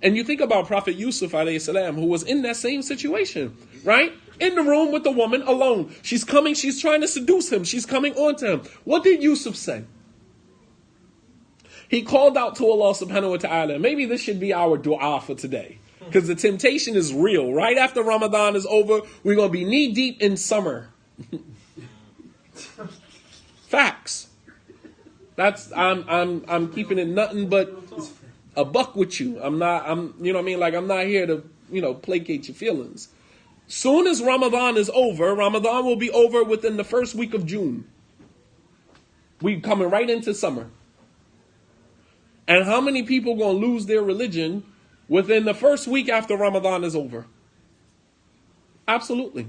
And you think about Prophet Yusuf alayhi salam, who was in that same situation, right? In the room with the woman alone. She's coming, she's trying to seduce him. She's coming on to him. What did Yusuf say? He called out to Allah subhanahu wa ta'ala. Maybe this should be our dua for today. Because the temptation is real. Right after Ramadan is over, we're going to be knee deep in summer. Facts. I'm keeping it nothing but a buck with you. I'm not here to, placate your feelings. Soon as Ramadan is over, Ramadan will be over within the first week of June. We coming right into summer. And how many people going to lose their religion within the first week after Ramadan is over? Absolutely.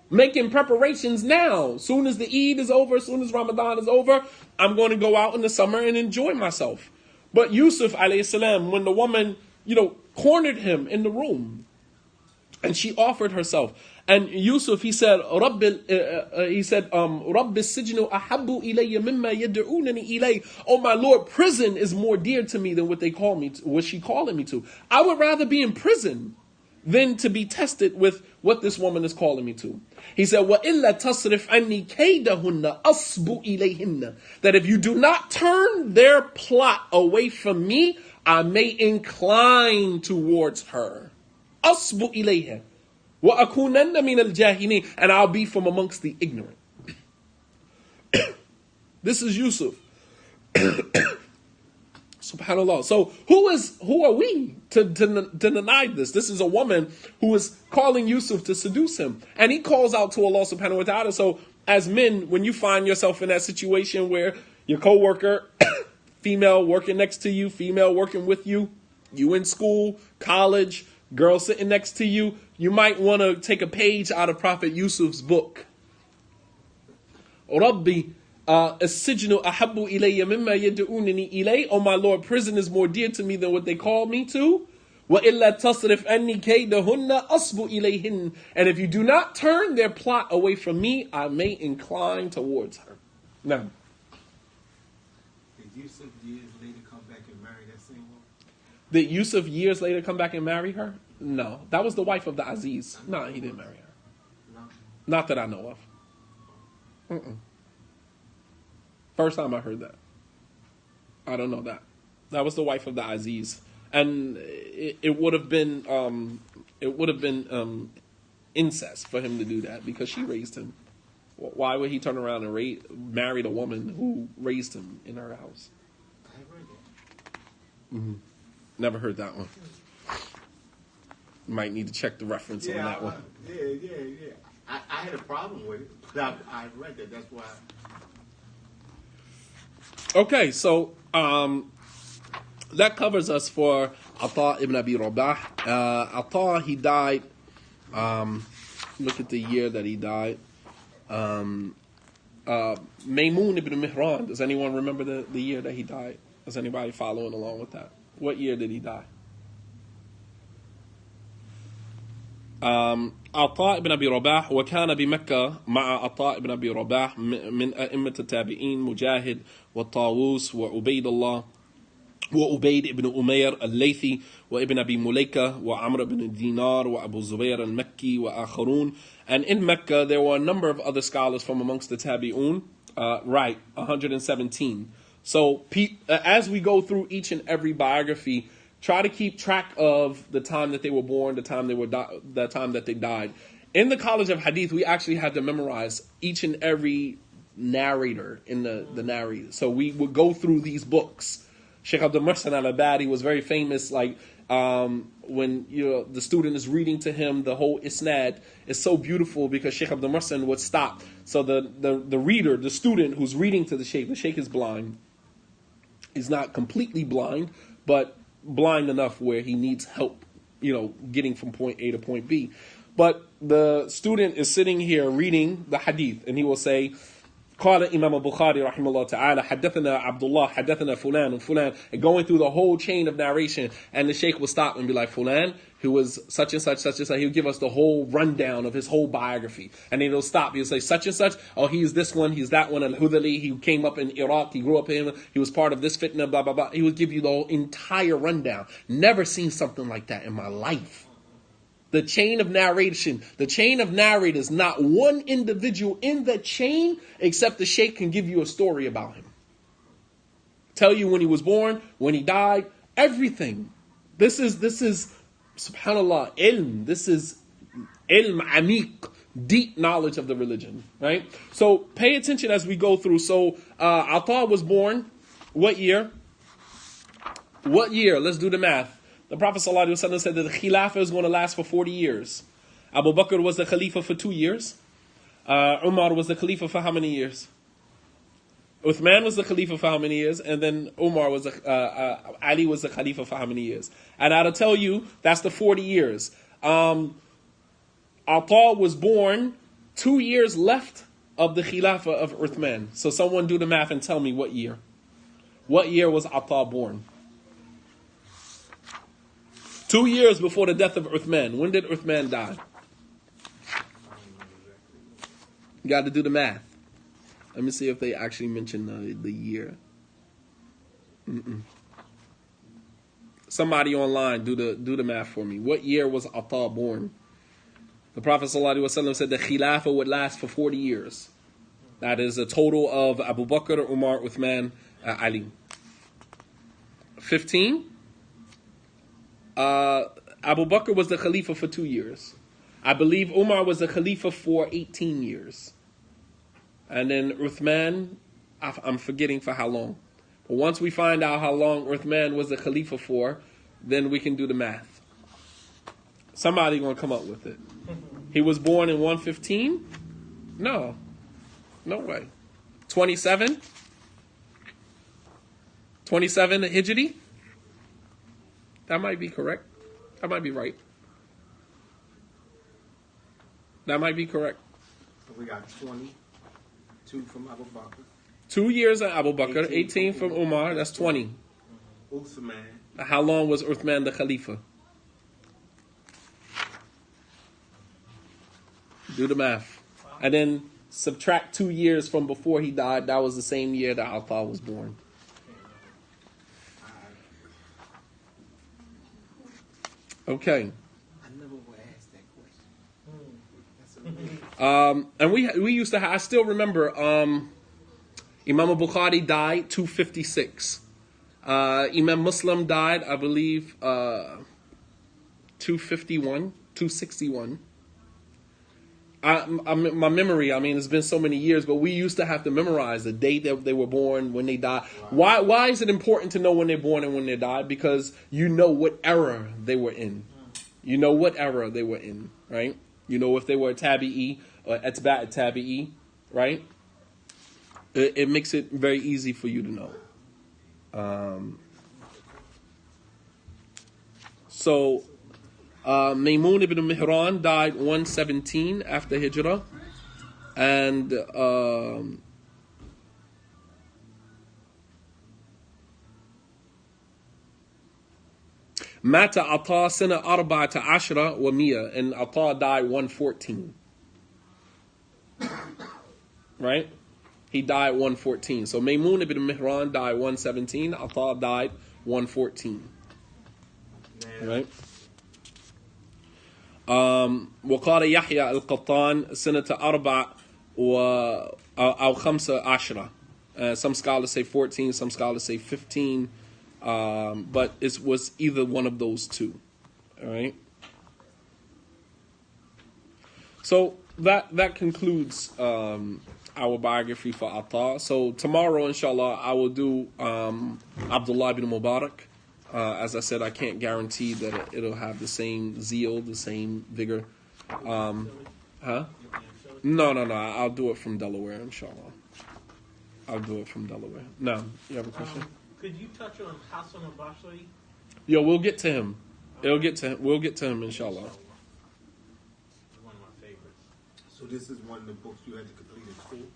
Making preparations now. Soon as the Eid is over, soon as Ramadan is over, I'm going to go out in the summer and enjoy myself. But Yusuf alayhi salam, when the woman, cornered him in the room, and she offered herself, and Yusuf, he said, Rabb as-Sijnu ahabbu ilayya mimma yad'unani ilay. Oh my Lord, prison is more dear to me than what they call me to, what she calling me to. I would rather be in prison than to be tested with what this woman is calling me to. He said, وَإِلَّا تَصْرِفْ عَنِّي كَيْدَهُنَّ أَصْبُ إِلَيْهِنَّ. That if you do not turn their plot away from me, I may incline towards her. أَصْبُ إِلَيْهَا وَأَكُونَنَّ مِنَ الْجَاهِلِينَ. And I'll be from amongst the ignorant. This is Yusuf. SubhanAllah. So who are we to deny this? This is a woman who is calling Yusuf to seduce him. And he calls out to Allah subhanahu wa ta'ala. So as men, when you find yourself in that situation where your co-worker, female working next to you, female working with you, you in school, college, girl sitting next to you, you might want to take a page out of Prophet Yusuf's book. Rabbi, As-Sijnu ahabbu ilayya mimma yad'unani ilay. Oh my Lord, prison is more dear to me than what they call me to. وَإِلَّا تَصْرِفْ أَنِّي كَيْدَهُنَّ أَصْبُ إِلَيْهِنَّ. And if you do not turn their plot away from me, I may incline towards her. Now, did Yusuf years later come back and marry that same woman? Did Yusuf years later come back and marry her? No. That was the wife of the Aziz. No, he didn't marry her. No. Not that I know of. First time I heard that. I don't know that. That was the wife of the Aziz. And it would have been incest for him to do that because she raised him. Why would he turn around and marry the woman who raised him in her house? I heard that. Mm-hmm. Never heard that one. Might need to check the reference on that one. Yeah. I had a problem with it, but I read that. That's why. Okay, so that covers us for Ata ibn Abi Rabah. Ata, he died. Look at the year that he died. Maymun ibn Mihran. Does anyone remember the year that he died? Is anybody following along with that? What year did he die? عطاء بن أبي رباح وكان بمكة مع عطاء بن أبي رباح من أئمة التابعين مجاهد والطاووس وعبيد الله وعبيد بن أمير الليثي وابن أبي مليكة وعمر بن دينار وأبو زبير المكي وآخرون. And in Mecca there were a number of other scholars from amongst the tabi'un. 117. So as we go through each and every biography, try to keep track of the time that they were born, the time that they died. In the College of Hadith, we actually had to memorize each and every narrator in the narrator. So we would go through these books. Sheikh Abdul Muhsin al-Abadi was very famous. Like when the student is reading to him, the whole isnad is so beautiful because Sheikh Abdul Muhsin would stop. So the reader, the student who's reading to the Sheikh is blind. He's not completely blind, but blind enough where he needs help, getting from point A to point B. But the student is sitting here reading the hadith, and he will say, قال Imam al-Bukhari رحمه الله تعالى حدثنا عبد الله حدثنا فلان وفلان, and going through the whole chain of narration, and the Sheikh will stop and be like, Fulan, who was such and such, such and such. He'll give us the whole rundown of his whole biography, and then he'll stop. He'll say such and such. Oh, he's this one, he's that one. Al-Hudhali, he came up in Iraq, he grew up in, he was part of this fitna, blah blah blah. He would give you the whole entire rundown. Never seen something like that in my life. The chain of narration, the chain of narrators, not one individual in the chain except the Sheikh can give you a story about him. Tell you when he was born, when he died, everything. This is subhanallah, ilm. This is ilm amiq, deep knowledge of the religion, right? So pay attention as we go through. So Ata was born, what year? What year? Let's do the math. The Prophet ﷺ said that the Khilafah is going to last for 40 years. Abu Bakr was the Khalifa for 2 years. Umar was the Khalifa for how many years? Uthman was the Khalifa for how many years? And then Ali was the Khalifa for how many years? And I'll tell you, that's the 40 years. Ata was born 2 years left of the Khilafah of Uthman. So someone do the math and tell me what year. What year was Ata born? 2 years before the death of Uthman. When did Uthman die? You got to do the math. Let me see if they actually mention the year. Somebody online, do the math for me. What year was Ata born? The Prophet ﷺ said the Khilafah would last for 40 years. That is a total of Abu Bakr, Umar, Uthman, Ali. 15? Abu Bakr was the Khalifa for 2 years. I believe Umar was the Khalifa for 18 years. And then Uthman, I'm forgetting for how long. But once we find out how long Uthman was the Khalifa for, then we can do the math. Somebody going to come up with it. He was born in 115? No way. 27? 27 Hijri? That might be correct. That might be right. That might be correct. So we got 22 from Abu Bakr. 2 years of Abu Bakr, 18 from Umar, that's 20. Uthman. How long was Uthman the Khalifa? Do the math. And then subtract 2 years from before he died. That was the same year that Ata was born. Okay. I never would ask that question. And we used to have, I still remember, Imam al-Bukhari died 256. Imam Muslim died, I believe, 251, 261. My memory, it's been so many years, but we used to have to memorize the date that they were born, when they died. Wow. Why is it important to know when they're born and when they died? Because you know what era they were in. You know what era they were in, right? You know if they were a tabi'i or etba' tabi'i, right? It makes it very easy for you to know. So Maymun ibn Mihran died 117 after Hijrah, and Mata Ata Sana Arba'ata Ashra wa Miya, and Ata died 114. Right? He died 114. So Maymun ibn Mihran died 117. Ata died 114. Right? وقال يحيى القطان سنة 4 أو 15. Some scholars say 14, some scholars say 15, but it was either one of those two. All right. So that concludes our biography for Ata. So tomorrow, inshallah, I will do Abdullah ibn Mubarak. As I said, I can't guarantee that it'll have the same zeal, the same vigor. Huh? No. I'll do it from Delaware, inshallah. I'll do it from Delaware. No, you have a question? Could you touch on Hassan al-Basri? Yo, we'll get to him. We'll get to him, inshallah. One of my favorites. So this is one of the books you had to complete in school?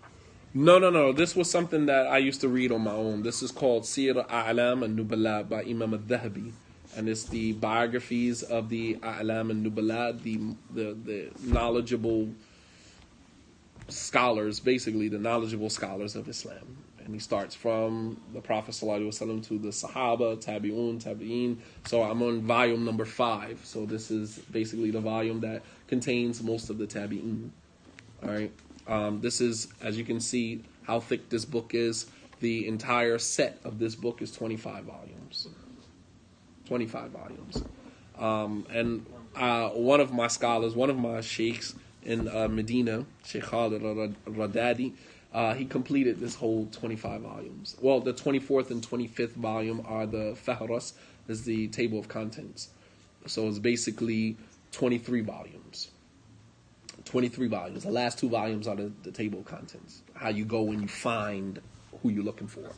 No. This was something that I used to read on my own. This is called Sir A'lam al-Nubala by Imam al-Dhahabi. And it's the biographies of the A'lam al-Nubala, the knowledgeable scholars, basically the knowledgeable scholars of Islam. And he starts from the Prophet ﷺ to the Sahaba, Tabi'een. So I'm on volume number 5. So this is basically the volume that contains most of the Tabi'een. All right. This is, as you can see, how thick this book is. The entire set of this book is 25 volumes. 25 volumes. And one of my scholars, one of my sheikhs in Medina, Sheikh Khalid Radadi, he completed this whole 25 volumes. Well, the 24th and 25th volume are the Fahras, is the table of contents. So it's basically 23 volumes. 23 volumes. The last 2 volumes are the table of contents. How you go and you find who you're looking for.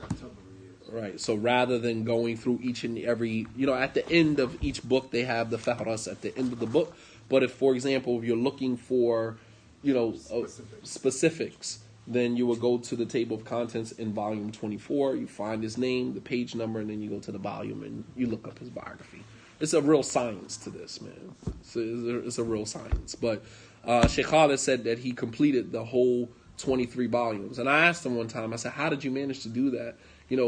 Right. So rather than going through each and every, at the end of each book, they have the Fahras at the end of the book. But if, for example, if you're looking for, specifics, then you will go to the table of contents in volume 24. You find his name, the page number, and then you go to the volume and you look up his biography. It's a real science to this, man. It's a real science. But Sheikh Khalid said that he completed the whole 23 volumes. And I asked him one time, I said, how did you manage to do that?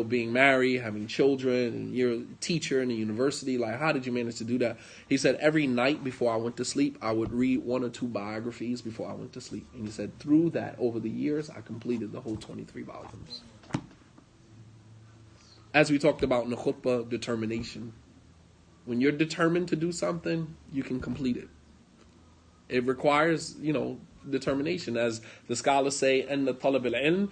Being married, having children, and you're a teacher in a university, how did you manage to do that? He said, every night before I went to sleep, I would read 1 or 2 biographies before I went to sleep. And he said, through that, over the years, I completed the whole 23 volumes. As we talked about in the khutbah, determination. When you're determined to do something, you can complete it. It requires, determination. As the scholars say, in the talab al-ilm,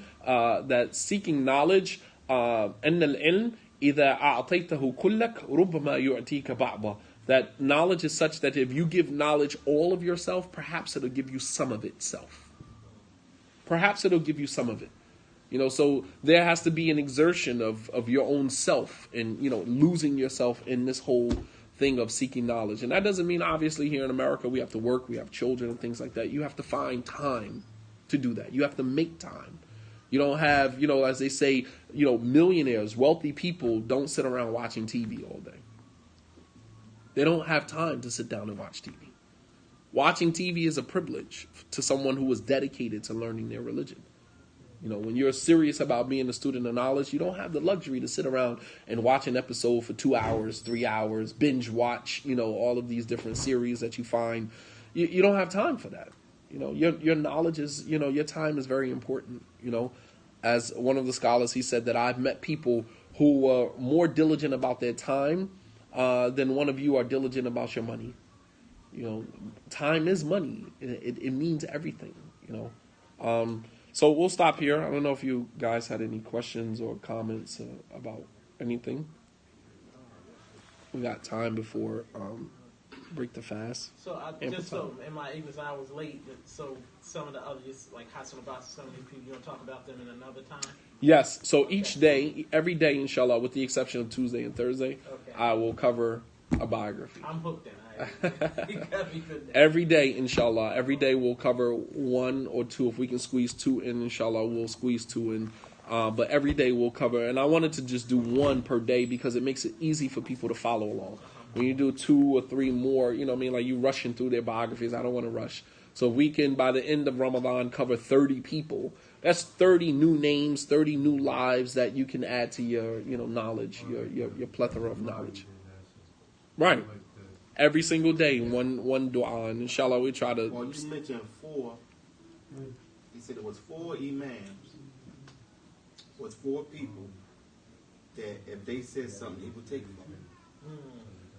that seeking knowledge, أن العلم إذا أعطيته كلك ربما يعطيك بعضه. That knowledge is such that if you give knowledge all of yourself, perhaps it'll give you some of itself. Perhaps it'll give you some of it. So there has to be an exertion of your own self and, losing yourself in this whole thing of seeking knowledge. And that doesn't mean, obviously, here in America, we have to work, we have children and things like that. You have to find time to do that. You have to make time. You don't have, as they say, millionaires, wealthy people don't sit around watching TV all day. They don't have time to sit down and watch TV. Watching TV is a privilege to someone who is dedicated to learning their religion. When you're serious about being a student of knowledge, you don't have the luxury to sit around and watch an episode for 2 hours, 3 hours, binge watch, all of these different series that you find. You don't have time for that. Your knowledge is, your time is very important. As one of the scholars, he said that I've met people who were more diligent about their time than one of you are diligent about your money. Time is money. It means everything, So we'll stop here. I don't know if you guys had any questions or comments about anything. We got time before break the fast. So in my ignorance, I was late. So some of the others, like Hassan al-Basri, some of these people, you want to talk about them in another time? Yes. So each day, every day, inshallah, with the exception of Tuesday and Thursday, I will cover a biography. I'm hooked then. Every day, inshallah. Every day we'll cover 1 or 2. If we can squeeze 2 in, inshallah, we'll squeeze 2 in. But every day we'll cover. And I wanted to just do 1 per day because it makes it easy for people to follow along. When you do 2 or 3 more, like you rushing through their biographies. I don't want to rush. So if we can, by the end of Ramadan, cover 30 people, that's 30 new names, 30 new lives that you can add to your, knowledge, your plethora of knowledge. Right. Every single day, one dua, and inshallah we try to. Well, you mentioned 4. He said it was 4 imams. It was 4 people that if they said something, he would take it from them.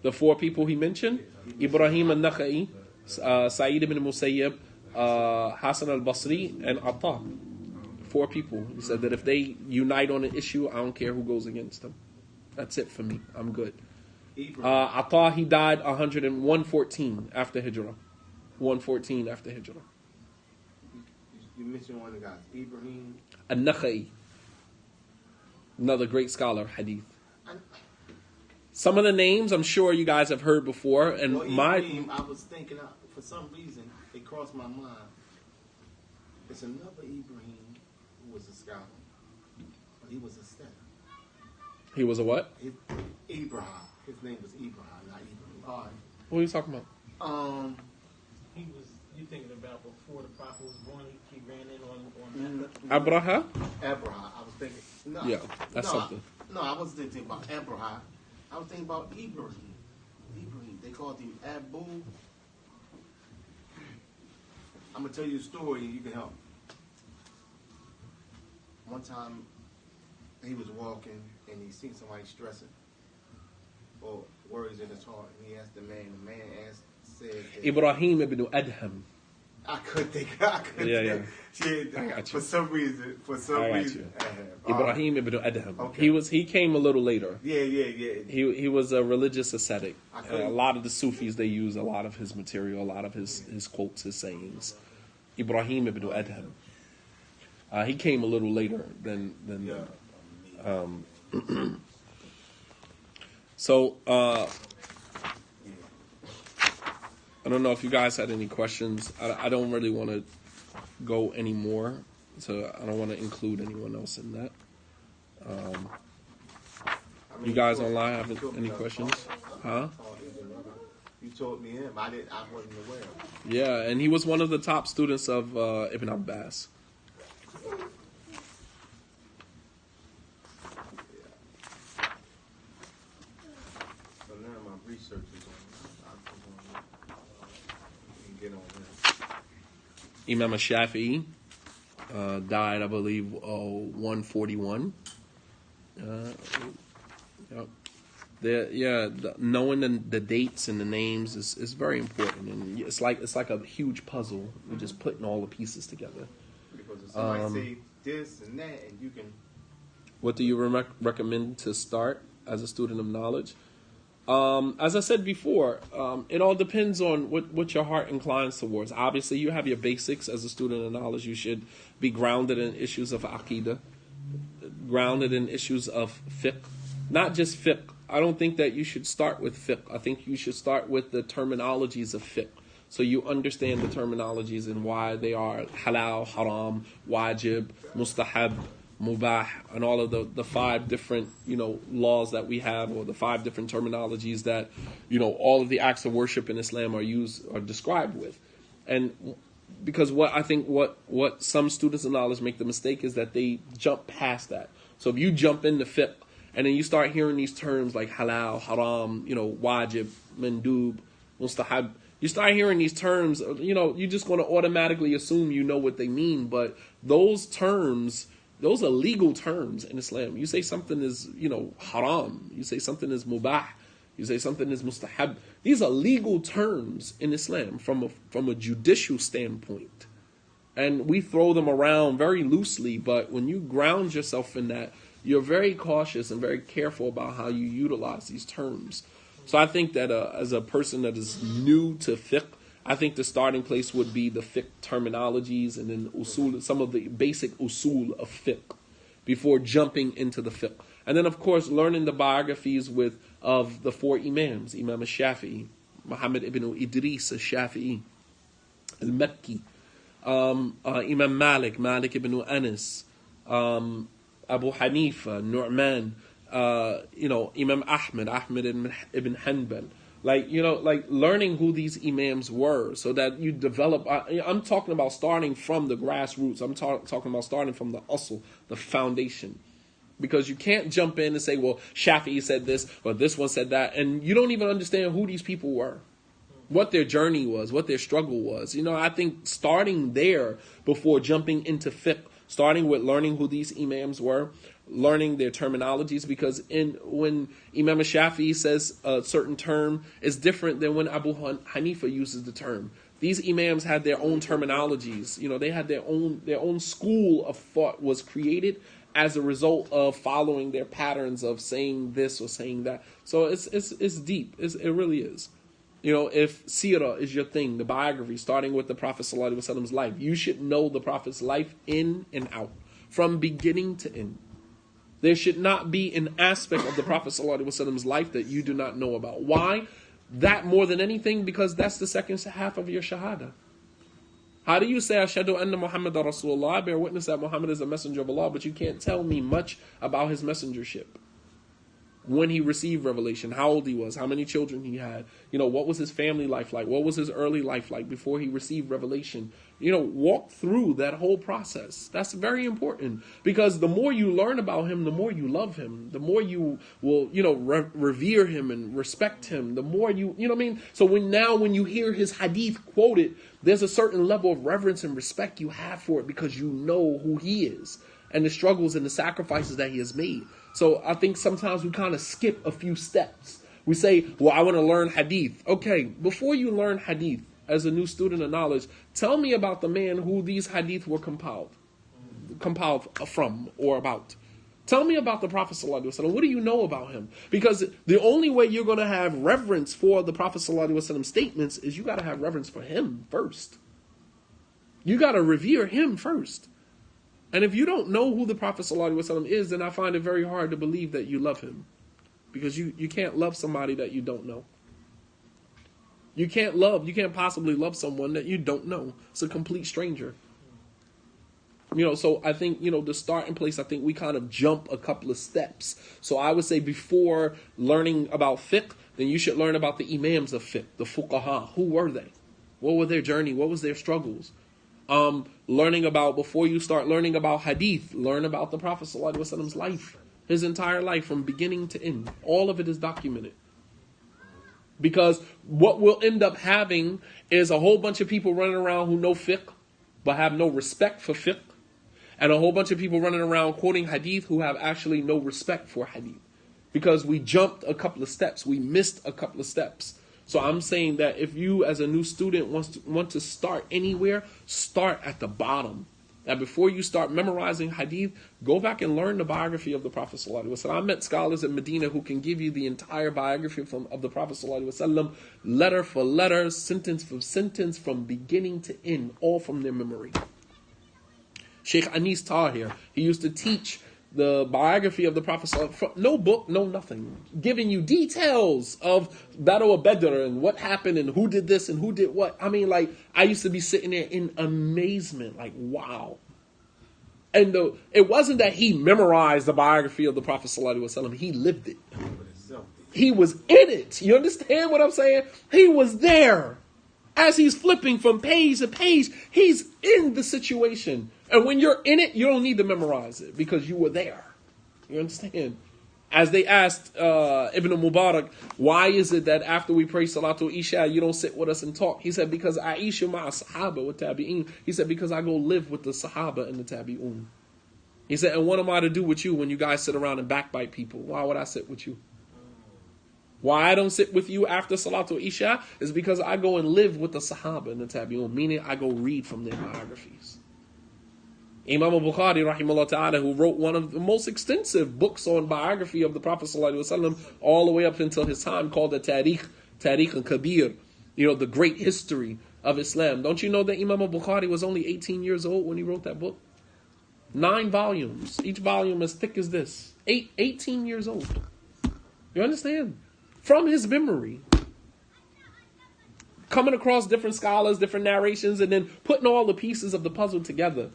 The 4 people he mentioned: Ibrahim al-Nakha'i, Sa'id ibn Musayyib, Hassan al-Basri, and Atta. 4 people. He said that if they unite on an issue, I don't care who goes against them. That's it for me. I'm good. Atah, he died 114 after Hijrah. 114 after Hijrah. You mentioned one of the guys, Ibrahim. An-Nakhai. Another great scholar of hadith. Some of the names I'm sure you guys have heard before. And well, Ibrahim, I was thinking, for some reason, it crossed my mind. There's another Ibrahim who was a scholar, but he was a step. He was a what? Ibrahim. His name was Ibrahim, not Ibrahim. What are you talking about? He was. You thinking about before the prophet was born? He ran in on Abraha? Abraham. I was thinking. No, Yeah, that's something. I wasn't thinking about Abraham. I was thinking about Ibrahim. Ibrahim. They called him Abu. I'm gonna tell you a story and you can help. One time, he was walking and he seen somebody stressing or worries in his heart, and he asked the man. The man said that, Ibrahim ibn Adham. I couldn't think. Yeah. I got you. For some reason. Ibrahim ibn Adham. Okay. He came a little later. Yeah. He was a religious ascetic. A lot of the Sufis, they use a lot of his material, a lot of his quotes, his sayings. Ibrahim ibn Adham. He came a little later than So, I don't know if you guys had any questions. I don't really want to go anymore, so I don't want to include anyone else in that. You guys online have any questions? Huh? You told me him. I wasn't aware. Yeah, and he was one of the top students of Ibn Abbas. So now my research is on. Get on that. Imam Shafi'i died, I believe, 141. Yep. Knowing the dates and the names is very important, and it's like a huge puzzle. We're just putting all the pieces together. Because if somebody say this and that, and you can. What do you recommend to start as a student of knowledge? As I said before, it all depends on what your heart inclines towards. Obviously, you have your basics as a student of knowledge. You should be grounded in issues of aqidah, grounded in issues of fiqh, not just fiqh. I don't think that you should start with fiqh. I think you should start with the terminologies of fiqh. So you understand the terminologies and why they are halal, haram, wajib, mustahab, mubah, and all of the 5 different, laws that we have, or the 5 different terminologies that, all of the acts of worship in Islam are described with. And because what some students of knowledge make the mistake is that they jump past that. So if you jump into fiqh, and then you start hearing these terms like halal, haram, wajib, mandub, mustahab. You start hearing these terms, you're just going to automatically assume you know what they mean. But those terms, those are legal terms in Islam. You say something is, haram. You say something is mubah. You say something is mustahab. These are legal terms in Islam from a judicial standpoint. And we throw them around very loosely, but when you ground yourself in that, you're very cautious and very careful about how you utilize these terms. So I think that as a person that is new to fiqh, I think the starting place would be the fiqh terminologies and then usul, some of the basic usul of fiqh before jumping into the fiqh. And then, of course, learning the biographies of the 4 imams, Imam al-Shafi'i, Muhammad ibn Idris al-Shafi'i, al-Makki, Imam Malik ibn Anas, Abu Hanifa, Nu'man, Imam Ahmad ibn Hanbal. Like learning who these imams were so that you develop. I'm talking about starting from the grassroots. I'm talking about starting from the usul, the foundation. Because you can't jump in and say, well, Shafi'i said this, or this one said that, and you don't even understand who these people were, what their journey was, what their struggle was. I think starting there before jumping into fiqh, starting with learning who these imams were, learning their terminologies, because when Imam Shafi'i says a certain term is different than when Abu Hanifa uses the term. These imams had their own terminologies. They had their own school of thought was created, as a result of following their patterns of saying this or saying that. So it's deep. It really is. You know, if seerah is your thing, the biography, starting with the Prophet ﷺ's life, you should know the Prophet's life in and out, from beginning to end. There should not be an aspect of the Prophet ﷺ's life that you do not know about. Why? That more than anything, because that's the second half of your shahada. How do you say, Ashhadu anna Muhammadan Rasulullah, I bear witness that Muhammad is a messenger of Allah, but you can't tell me much about his messengership? When he received revelation, how old he was, how many children he had, you know, what was his family life like, what was his early life like before he received revelation. You know, walk through that whole process. That's very important, because the more you learn about him, the more you love him, the more you will, you know, revere him and respect him, the more you know what I mean? So when you hear his hadith quoted, there's a certain level of reverence and respect you have for it, because you know who he is and the struggles and the sacrifices that he has made. So I think sometimes we kind of skip a few steps. We say, well, I want to learn hadith. Okay, before you learn hadith, as a new student of knowledge, tell me about the man who these hadith were compiled from or about. Tell me about the Prophet ﷺ. What do you know about him? Because the only way you're going to have reverence for the Prophet ﷺ statements is you got to have reverence for him first. You got to revere him first. And if you don't know who the Prophet ﷺ is, then I find it very hard to believe that you love him. Because you can't love somebody that you don't know. You can't possibly love someone that you don't know. It's a complete stranger. You know, so I think, you know, the starting place, I think we kind of jump a couple of steps. So I would say before learning about fiqh, then you should learn about the imams of fiqh, the fuqaha. Who were they? What were their journey? What was their struggles? Before you start learning about hadith, learn about the Prophet ﷺ's life, his entire life from beginning to end. All of it is documented. Because what we'll end up having is a whole bunch of people running around who know fiqh, but have no respect for fiqh, and a whole bunch of people running around quoting hadith who have actually no respect for hadith. Because we jumped a couple of steps, we missed a couple of steps. So I'm saying that if you as a new student want to start anywhere, start at the bottom. Now before you start memorizing hadith, go back and learn the biography of the Prophet ﷺ. I met scholars in Medina who can give you the entire biography of the Prophet ﷺ, letter for letter, sentence for sentence, from beginning to end, all from their memory. Sheikh Anis Tahir, he used to teach the biography of the Prophet ﷺ, no book, no nothing, giving you details of Battle of Badr and what happened and who did this and who did what. I mean, like, I used to be sitting there in amazement, like, wow. And it wasn't that he memorized the biography of the Prophet ﷺ, he lived it. He was in it. You understand what I'm saying? He was there. As he's flipping from page to page, he's in the situation. And when you're in it, you don't need to memorize it because you were there. You understand? As they asked Ibn Mubarak, why is it that after we pray Salatul Isha, you don't sit with us and talk? He said, because Aisha ma'a Sahaba wa Tabi'in. He said, because I go live with the Sahaba and the Tabi'un. He said, and what am I to do with you when you guys sit around and backbite people? Why would I sit with you? Why I don't sit with you after Salatul Isha is because I go and live with the Sahaba and the Tabi'un, meaning I go read from their biographies. Imam al-Bukhari, rahimahullah ta'ala, who wrote one of the most extensive books on biography of the Prophet ﷺ all the way up until his time, called the Tariq al-Kabir, you know, the great history of Islam. Don't you know that Imam al-Bukhari was only 18 years old when he wrote that book? 9 volumes. Each volume as thick as this. 18 years old. You understand? From his memory. Coming across different scholars, different narrations, and then putting all the pieces of the puzzle together.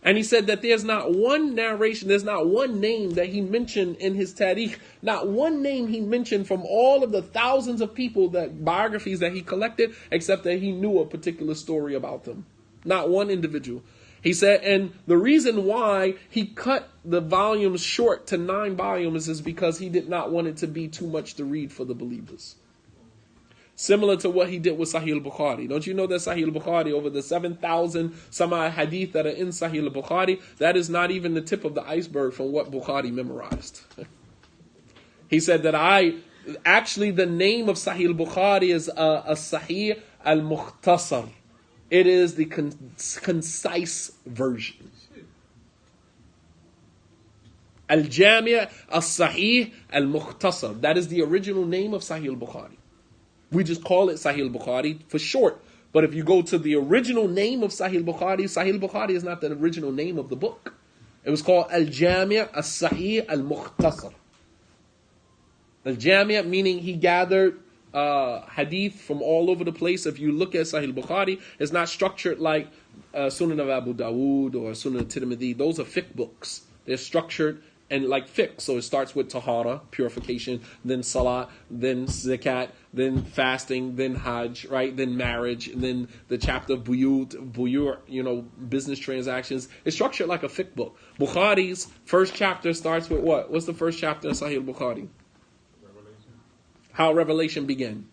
And he said that there's not one narration, there's not one name that he mentioned in his tariq, not one name he mentioned from all of the thousands of people, that biographies that he collected, except that he knew a particular story about them. Not one individual. He said, and the reason why he cut the volumes short to 9 volumes is because he did not want it to be too much to read for the believers. Similar to what he did with Sahih al-Bukhari. Don't you know that Sahih al-Bukhari, over the 7,000 some hadith that are in Sahih al-Bukhari, that is not even the tip of the iceberg from what Bukhari memorized. He said that the name of Sahih al-Bukhari is Sahih al-Mukhtasar. It is the concise version. Al-Jami' As-Sahih Al-Mukhtasar. That is the original name of Sahih al-Bukhari. We just call it Sahih al-Bukhari for short. But if you go to the original name of Sahih al-Bukhari is not the original name of the book. It was called Al-Jami' As-Sahih Al-Mukhtasar. Al-Jami' meaning he gathered hadith from all over the place. If you look at Sahih al-Bukhari, it's not structured like Sunan of Abu Dawood or Sunan al-Tirmidhi. Those are fiqh books. They're structured and like fiqh. So it starts with tahara, purification, then salat, then zakat, then fasting, then hajj, right? Then marriage, and then the chapter of buyur, business transactions. It's structured like a fiqh book. Bukhari's first chapter starts with what? What's the first chapter in Sahih al-Bukhari? How revelation began.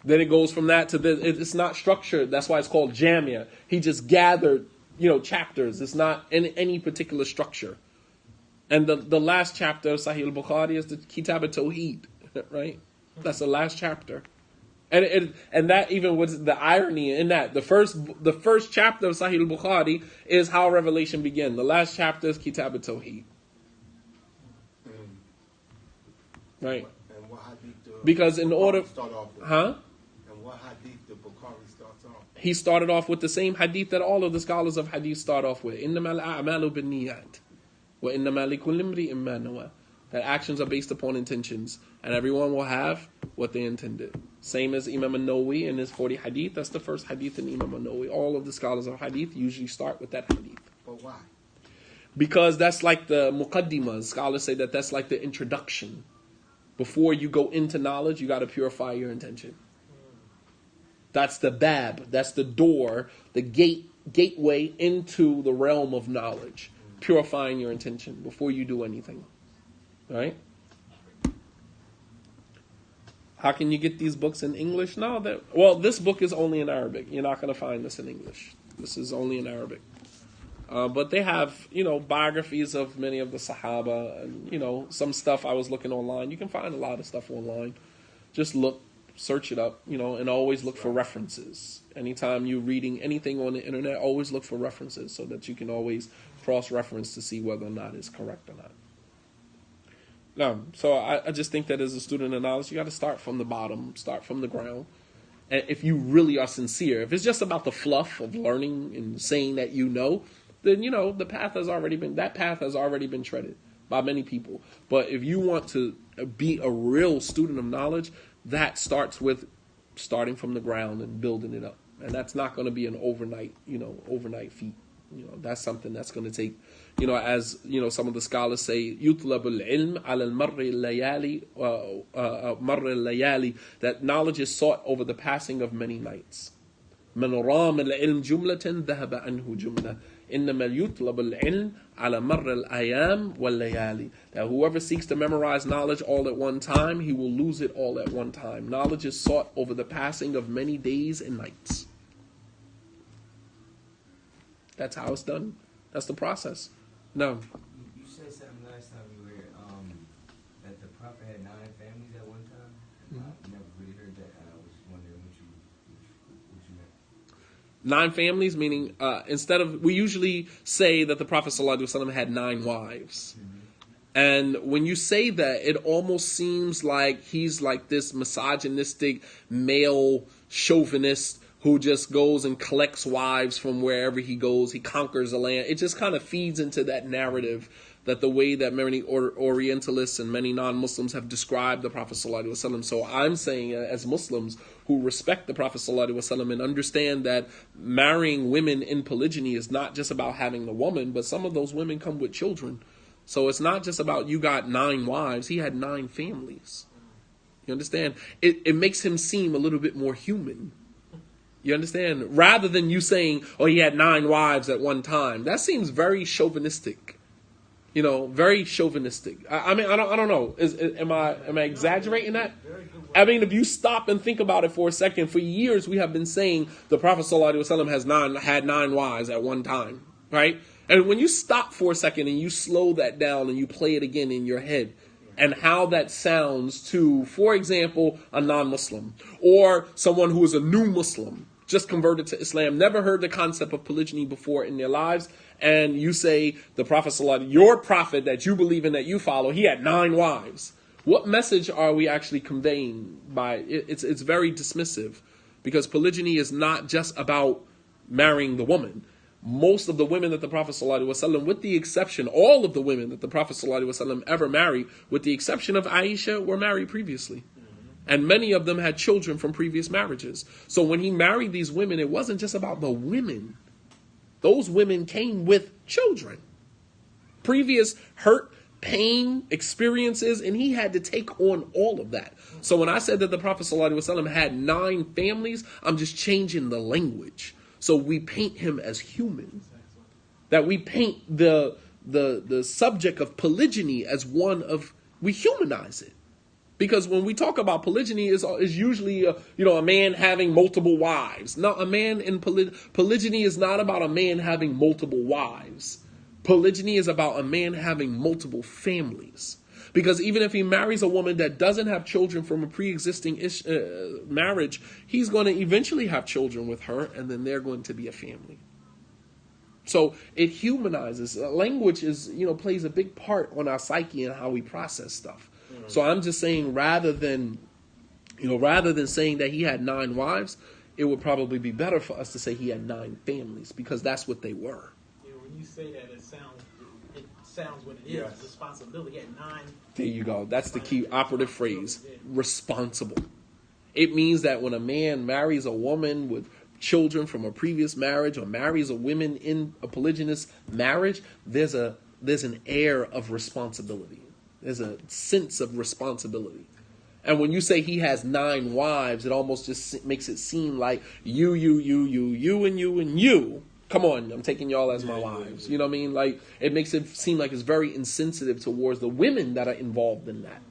Then it goes from that to this. It's not structured. That's why it's called Jamia. He just gathered, chapters. It's not in any particular structure. And the last chapter of Sahih al-Bukhari is the Kitab al-Tawheed, right? That's the last chapter. And that even was the irony in that. The first chapter of Sahih al-Bukhari is how revelation began. The last chapter is Kitab al-Tawheed. Right? Because in order... Start off with? Huh? And what hadith the Bukhari starts off? He started off with the same hadith that all of the scholars of hadith start off with. إِنَّمَا الْأَعْمَالُ بِالنِّيَّاتِ وَإِنَّمَا لِكُلِّ امْرِئٍ مَّا نَوَىٰ. That actions are based upon intentions. And everyone will have what they intended. Same as Imam al-Nawawi in his 40 hadith. That's the first hadith in Imam al-Nawawi. All of the scholars of hadith usually start with that hadith. But why? Because that's like the muqaddimah. Scholars say that that's like the introduction. Before you go into knowledge, you got to purify your intention. That's the bab. That's the door, the gateway into the realm of knowledge. Purifying your intention before you do anything. Right? How can you get these books in English? This book is only in Arabic. You're not going to find this in English. This is only in Arabic. But they have, biographies of many of the Sahaba and, some stuff I was looking online. You can find a lot of stuff online. Just search it up, and always look for references. Anytime you're reading anything on the internet, always look for references so that you can always cross-reference to see whether or not it's correct or not. No, so I just think that as a student of knowledge, you got to start from the bottom, start from the ground. And if you really are sincere, if it's just about the fluff of learning and saying that then the path has already been treaded by many people. But if you want to be a real student of knowledge, that starts with starting from the ground and building it up. And that's not going to be an overnight feat. That's something that's going to take, as some of the scholars say, يُطْلَبُ الْعِلْمِ عَلَى الْمَرِّ اللَّيَالِ, that knowledge is sought over the passing of many nights. مَنْ رَامَ الْعِلْمِ جُمْلَةً ذَهَبَ عَنْهُ جُمْلَةً إِنَّمَا يُطْلَبُ الْعِلْمِ عَلَى مَرِّ الْأَيَامِ وَاللَّيَالِ. That whoever seeks to memorize knowledge all at one time, he will lose it all at one time. Knowledge is sought over the passing of many days and nights. That's how it's done. That's the process. No. You said something last time you were here, that the Prophet had 9 families at one time. I never really heard that. I was wondering what you meant. 9 families, meaning we usually say that the Prophet ﷺ had 9 wives. And when you say that, it almost seems like he's like this misogynistic male chauvinist who just goes and collects wives from wherever he goes. He conquers a land. It just kind of feeds into that narrative, that the way that many Orientalists and many non-Muslims have described the Prophet ﷺ. So I'm saying, as Muslims who respect the Prophet ﷺ and understand that marrying women in polygyny is not just about having the woman, but some of those women come with children. So it's not just about you got 9 wives. He had 9 families. You understand? It makes him seem a little bit more human. You understand? Rather than you saying, he had 9 wives at one time. That seems very chauvinistic. Very chauvinistic. I mean, I don't know. Am I exaggerating that? I mean, if you stop and think about it for a second, for years we have been saying the Prophet ﷺ had 9 wives at one time, right? And when you stop for a second and you slow that down and you play it again in your head, and how that sounds to, for example, a non-Muslim or someone who is a new Muslim, just converted to Islam, never heard the concept of polygyny before in their lives, and you say the Prophet ﷺ, your prophet that you believe in, that you follow, he had 9 wives. What message are we actually conveying by it? It's very dismissive, because polygyny is not just about marrying the woman. Most of the women that the Prophet ﷺ, with the exception, all of the women that the Prophet ﷺ ever married, with the exception of Aisha, were married previously. And many of them had children from previous marriages. So when he married these women, it wasn't just about the women. Those women came with children. Previous hurt, pain, experiences, and he had to take on all of that. So when I said that the Prophet ﷺ had 9 families, I'm just changing the language. So we paint him as human. That we paint the subject of polygyny as one of, we humanize it. Because when we talk about polygyny, is usually a man having multiple wives. No, a man in polygyny is not about a man having multiple wives. Polygyny is about a man having multiple families. Because even if he marries a woman that doesn't have children from a pre-existing marriage, he's going to eventually have children with her, and then they're going to be a family. So it humanizes. Language plays a big part on our psyche and how we process stuff. So I'm just saying, rather than saying that he had 9 wives, it would probably be better for us to say he had 9 families, because that's what they were. When you say that, it sounds what it is. Yes. Responsibility. He had 9. There you go. That's the key operative phrase. Responsible. It means that when a man marries a woman with children from a previous marriage, or marries a woman in a polygynous marriage, there's an air of responsibility. There's a sense of responsibility. And when you say he has 9 wives, it almost just makes it seem like you, and you. Come on, I'm taking y'all as my wives. You know what I mean? Like, it makes it seem like it's very insensitive towards the women that are involved in that.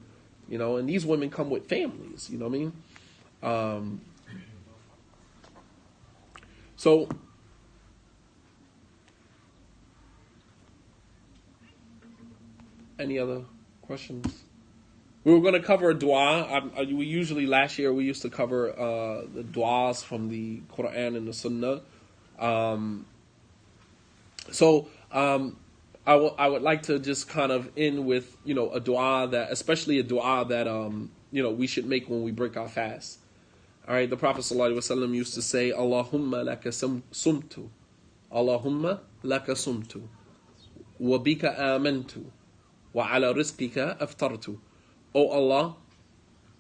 And these women come with families. You know what I mean? So, any other questions? We were going to cover a dua. We usually, last year, we used to cover the duas from the Quran and the Sunnah. I would like to just kind of end with, a dua that, especially a dua that, we should make when we break our fast. All right, the Prophet ﷺ used to say, Allahumma laka sumtu, Allahumma laka sumtu, wa bika amantu, wa ala rizqika aftartu. Oh Allah,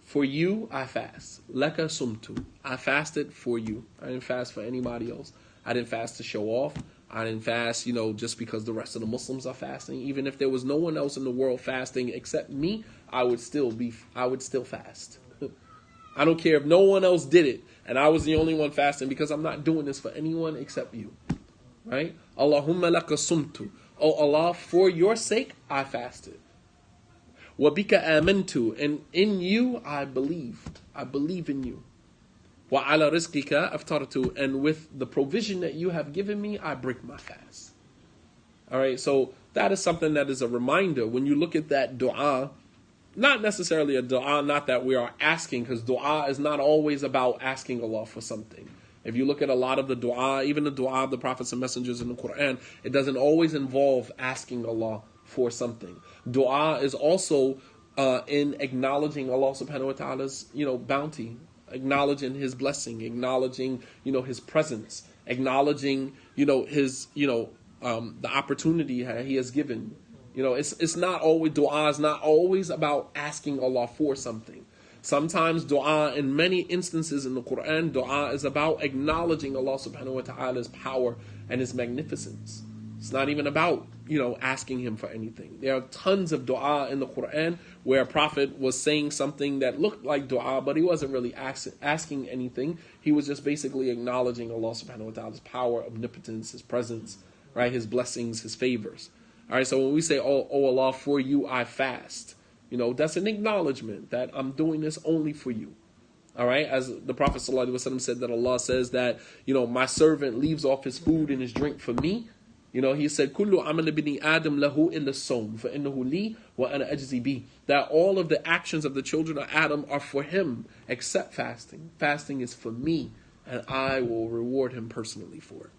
for you I fast. Laka sumtu. I fasted for you. I didn't fast for anybody else. I didn't fast to show off. I didn't fast, just because the rest of the Muslims are fasting. Even if there was no one else in the world fasting except me, I would still fast. I don't care if no one else did it and I was the only one fasting, because I'm not doing this for anyone except you. Right? Allahumma laka sumtu. Oh Allah, for your sake I fasted. Wa bika amantu, and in you I believed. I believe in you. Wa ala rizqika aftartu, and with the provision that you have given me, I break my fast. All right, so that is something that is a reminder. When you look at that dua, not necessarily a dua, not that we are asking, because dua is not always about asking Allah for something. If you look at a lot of the dua, even the dua of the prophets and messengers in the Quran, it doesn't always involve asking Allah for something. Dua is also in acknowledging Allah subhanahu wa ta'ala's, bounty, acknowledging His blessing, acknowledging, His presence, acknowledging, His, the opportunity He has given. It's not always, dua is not always about asking Allah for something. Sometimes dua, in many instances in the Quran, dua is about acknowledging Allah subhanahu wa ta'ala's power and His magnificence. It's not even about, asking Him for anything. There are tons of dua in the Quran where a prophet was saying something that looked like dua, but he wasn't really asking anything. He was just basically acknowledging Allah subhanahu wa ta'ala's power, omnipotence, His presence, right? His blessings, His favors. All right, so when we say, oh Allah, for you I fast, that's an acknowledgement that I'm doing this only for you. All right, as the Prophet ﷺ said that Allah says that, my servant leaves off his food and his drink for me. He said, Kullu amal ibni Adam lahu illa as-sawm fa innahu li wa ana ajzi bi. That all of the actions of the children of Adam are for him except fasting. Fasting is for me, and I will reward him personally for it.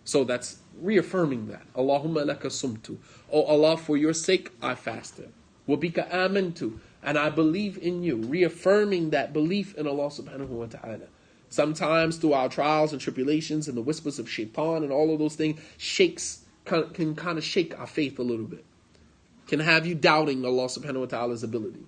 So that's reaffirming that. Allahumma laka sumtu. Oh Allah, for your sake I fasted. Wa bika amantu. And I believe in you. Reaffirming that belief in Allah subhanahu wa ta'ala. Sometimes through our trials and tribulations and the whispers of shaitan and all of those things can kind of shake our faith a little bit. Can have you doubting Allah subhanahu wa ta'ala's ability.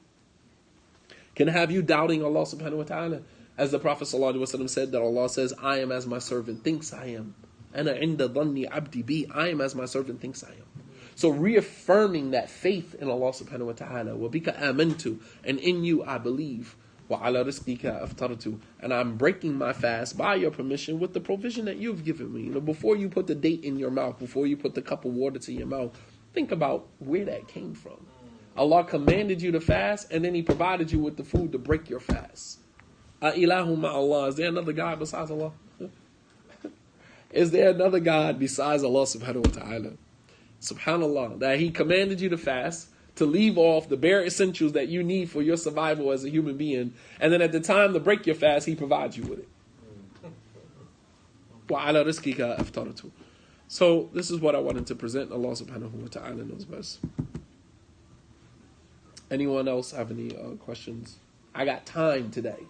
Can have you doubting Allah subhanahu wa ta'ala. As the Prophet sallallahu alaihi wasallam said, that Allah says, I am as my servant thinks I am. Ana inda dhanni abdi bi. I am as my servant thinks I am. So reaffirming that faith in Allah subhanahu wa ta'ala. Wa bika amantu. And in you I believe. Wa ala rizqika aftartu. And I'm breaking my fast by your permission with the provision that you've given me. Before you put the date in your mouth, before you put the cup of water to your mouth, think about where that came from. Allah commanded you to fast, and then He provided you with the food to break your fast. Ilahu ma'allah. Is there another God besides Allah? Is there another God besides Allah subhanahu wa ta'ala? Subhanallah. That He commanded you to fast, to leave off the bare essentials that you need for your survival as a human being, and then at the time to break your fast, He provides you with it. وَعَلَى رِزْقِكَ أَفْطَرْتُ. So this is what I wanted to present. Allah subhanahu wa ta'ala knows best. Anyone else have any questions? I got time today.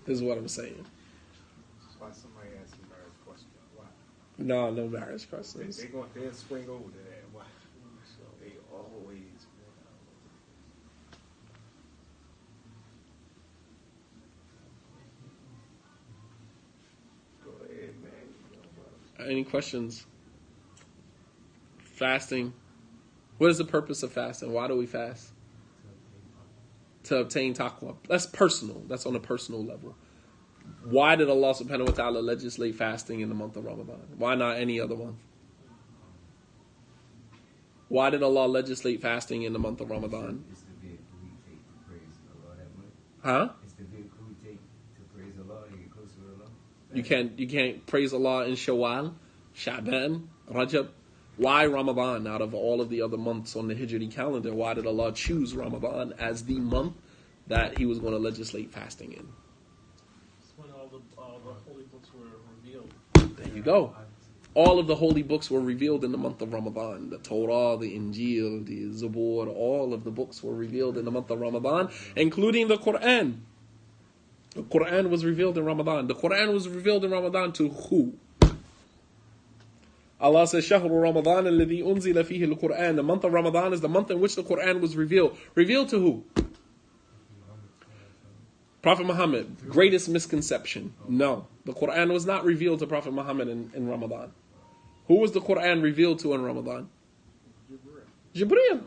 This is what I'm saying. That's why somebody asked a marriage question. Why? No marriage questions. They'll swing over to that. Why? So they always. Go ahead, man. Any questions? Fasting. What is the purpose of fasting? Why do we fast? To obtain taqwa. That's personal. That's on a personal level. Why did Allah subhanahu wa ta'ala legislate fasting in the month of Ramadan? Why not any other month? Why did Allah legislate fasting in the month of Ramadan? It's the vehicle we take to praise Allah that month. Huh? It's the vehicle we take to praise Allah and get closer to Allah. You can't praise Allah in Shawwal, Sha'ban, Rajab. Why Ramadan out of all of the other months on the Hijri calendar? Why did Allah choose Ramadan as the month that He was going to legislate fasting in? It's when all the holy books were revealed. There you go. All of the holy books were revealed in the month of Ramadan. The Torah, the Injil, the Zabur, all of the books were revealed in the month of Ramadan, including the Quran. The Quran was revealed in Ramadan. The Quran was revealed in Ramadan to who? Allah says, شَهْرُ رَمَضَانَ الَّذِي أُنزِلَ فِيهِ الْقُرْآنِ. The month of Ramadan is the month in which the Quran was revealed. Revealed to who? Prophet Muhammad. Greatest misconception. No. The Quran was not revealed to Prophet Muhammad in Ramadan. Who was the Quran revealed to in Ramadan? Jibreel.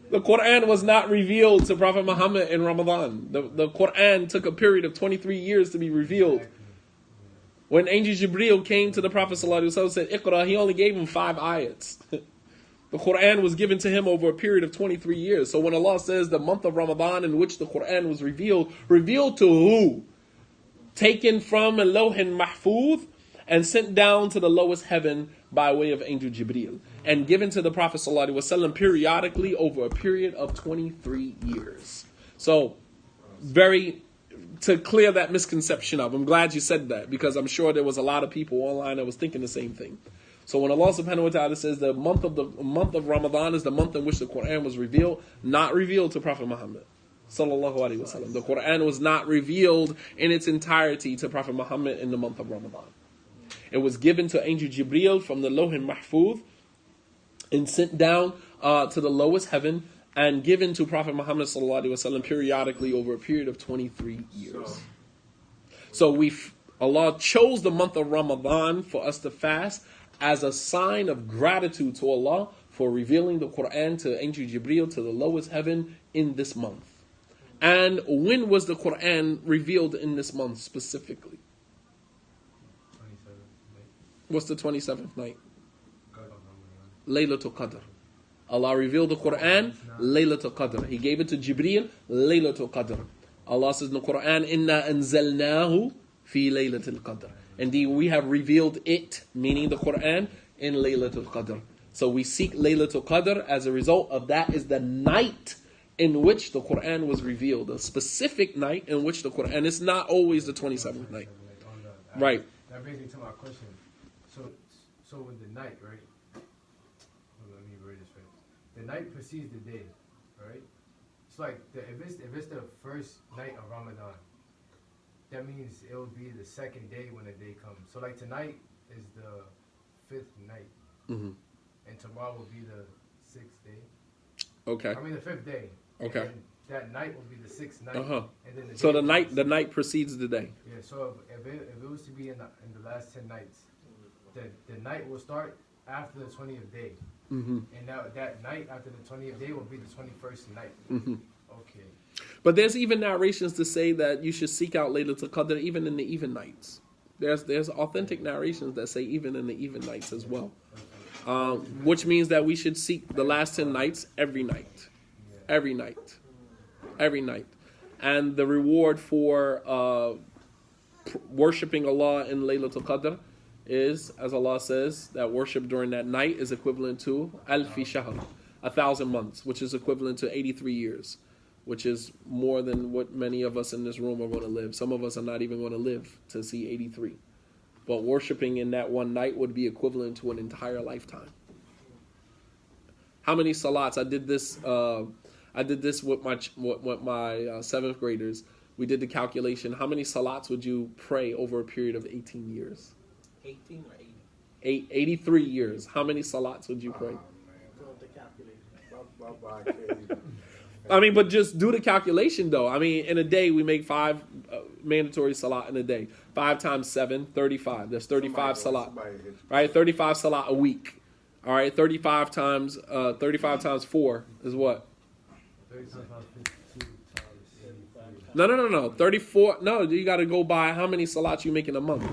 The Quran was not revealed to Prophet Muhammad in Ramadan. The Quran took a period of 23 years to be revealed. When Angel Jibreel came to the Prophet ﷺ and said, Iqra, he only gave him 5 ayats. The Quran was given to him over a period of 23 years. So when Allah says the month of Ramadan in which the Quran was revealed to who? Taken from Lawhin Mahfuz and sent down to the lowest heaven by way of Angel Jibreel. And given to the Prophet ﷺ periodically over a period of 23 years. So, to clear that misconception up, I'm glad you said that, because I'm sure there was a lot of people online that was thinking the same thing. So when Allah subhanahu wa ta'ala says the month of Ramadan is the month in which the Quran was revealed, not revealed to Prophet Muhammad sallallahu alaihi wasallam. The Quran was not revealed in its entirety to Prophet Muhammad in the month of Ramadan. It was given to Angel Jibreel from the Lawhin Mahfuz and sent down to the lowest heaven and given to Prophet Muhammad sallallahu alaihi wasallam periodically over a period of 23 years. So Allah chose the month of Ramadan for us to fast as a sign of gratitude to Allah for revealing the Quran to Angel Jibreel to the lowest heaven in this month. And when was the Quran revealed in this month specifically? 27th. What's the 27th night? Laylatul Qadr. Allah revealed the Quran, Laylatul Qadr. He gave it to Jibreel, Laylatul Qadr. Allah says in the Quran, Inna anzalnahu fi Laylatul Qadr. Indeed, we have revealed it, meaning the Quran, in Laylatul Qadr. So we seek Laylatul Qadr. As a result of that is the night in which the Quran was revealed, a specific night in which the Quran, and it's not always the 27th night. Right. That brings me to my question. So with the night, right? Let me read this right. The night precedes the day, right? It's like if it's the first night of Ramadan, that means it will be the second day when the day comes. So like tonight is the 5th night, and tomorrow will be the 6th day. Okay. I mean the 5th day. Okay. And that night will be the 6th night. Uh-huh. And then So the night precedes the day. Yeah. So if it was to be in the last 10 nights, the night will start after the 20th day. And now that night after the 20th day will be the 21st night. Okay. But there's even narrations to say that you should seek out Laylatul Qadr even in the even nights. There's authentic narrations that say even in the even nights as well. Which means that we should seek the last 10 nights every night. Every night. Every night. And the reward for worshipping Allah in Laylatul Qadr is, as Allah says, that worship during that night is equivalent to alfi shahr, 1,000 months, which is equivalent to 83 years, which is more than what many of us in this room are going to live. Some of us are not even going to live to see 83. But worshiping in that one night would be equivalent to an entire lifetime. How many salats? I did this with my 7th graders. We did the calculation. How many salats would you pray over a period of 18 years? 18 or 80? 83 years. How many salats would you pray? Go with the calculation. I mean, but just do the calculation, though. I mean, in a day, we make 5 mandatory salat in a day. 5 times 7, 35. There's 35 salat. Right? 35 salat a week. All right? 35 times 4 is what? No. 34. No, you got to go by how many salats you make in a month.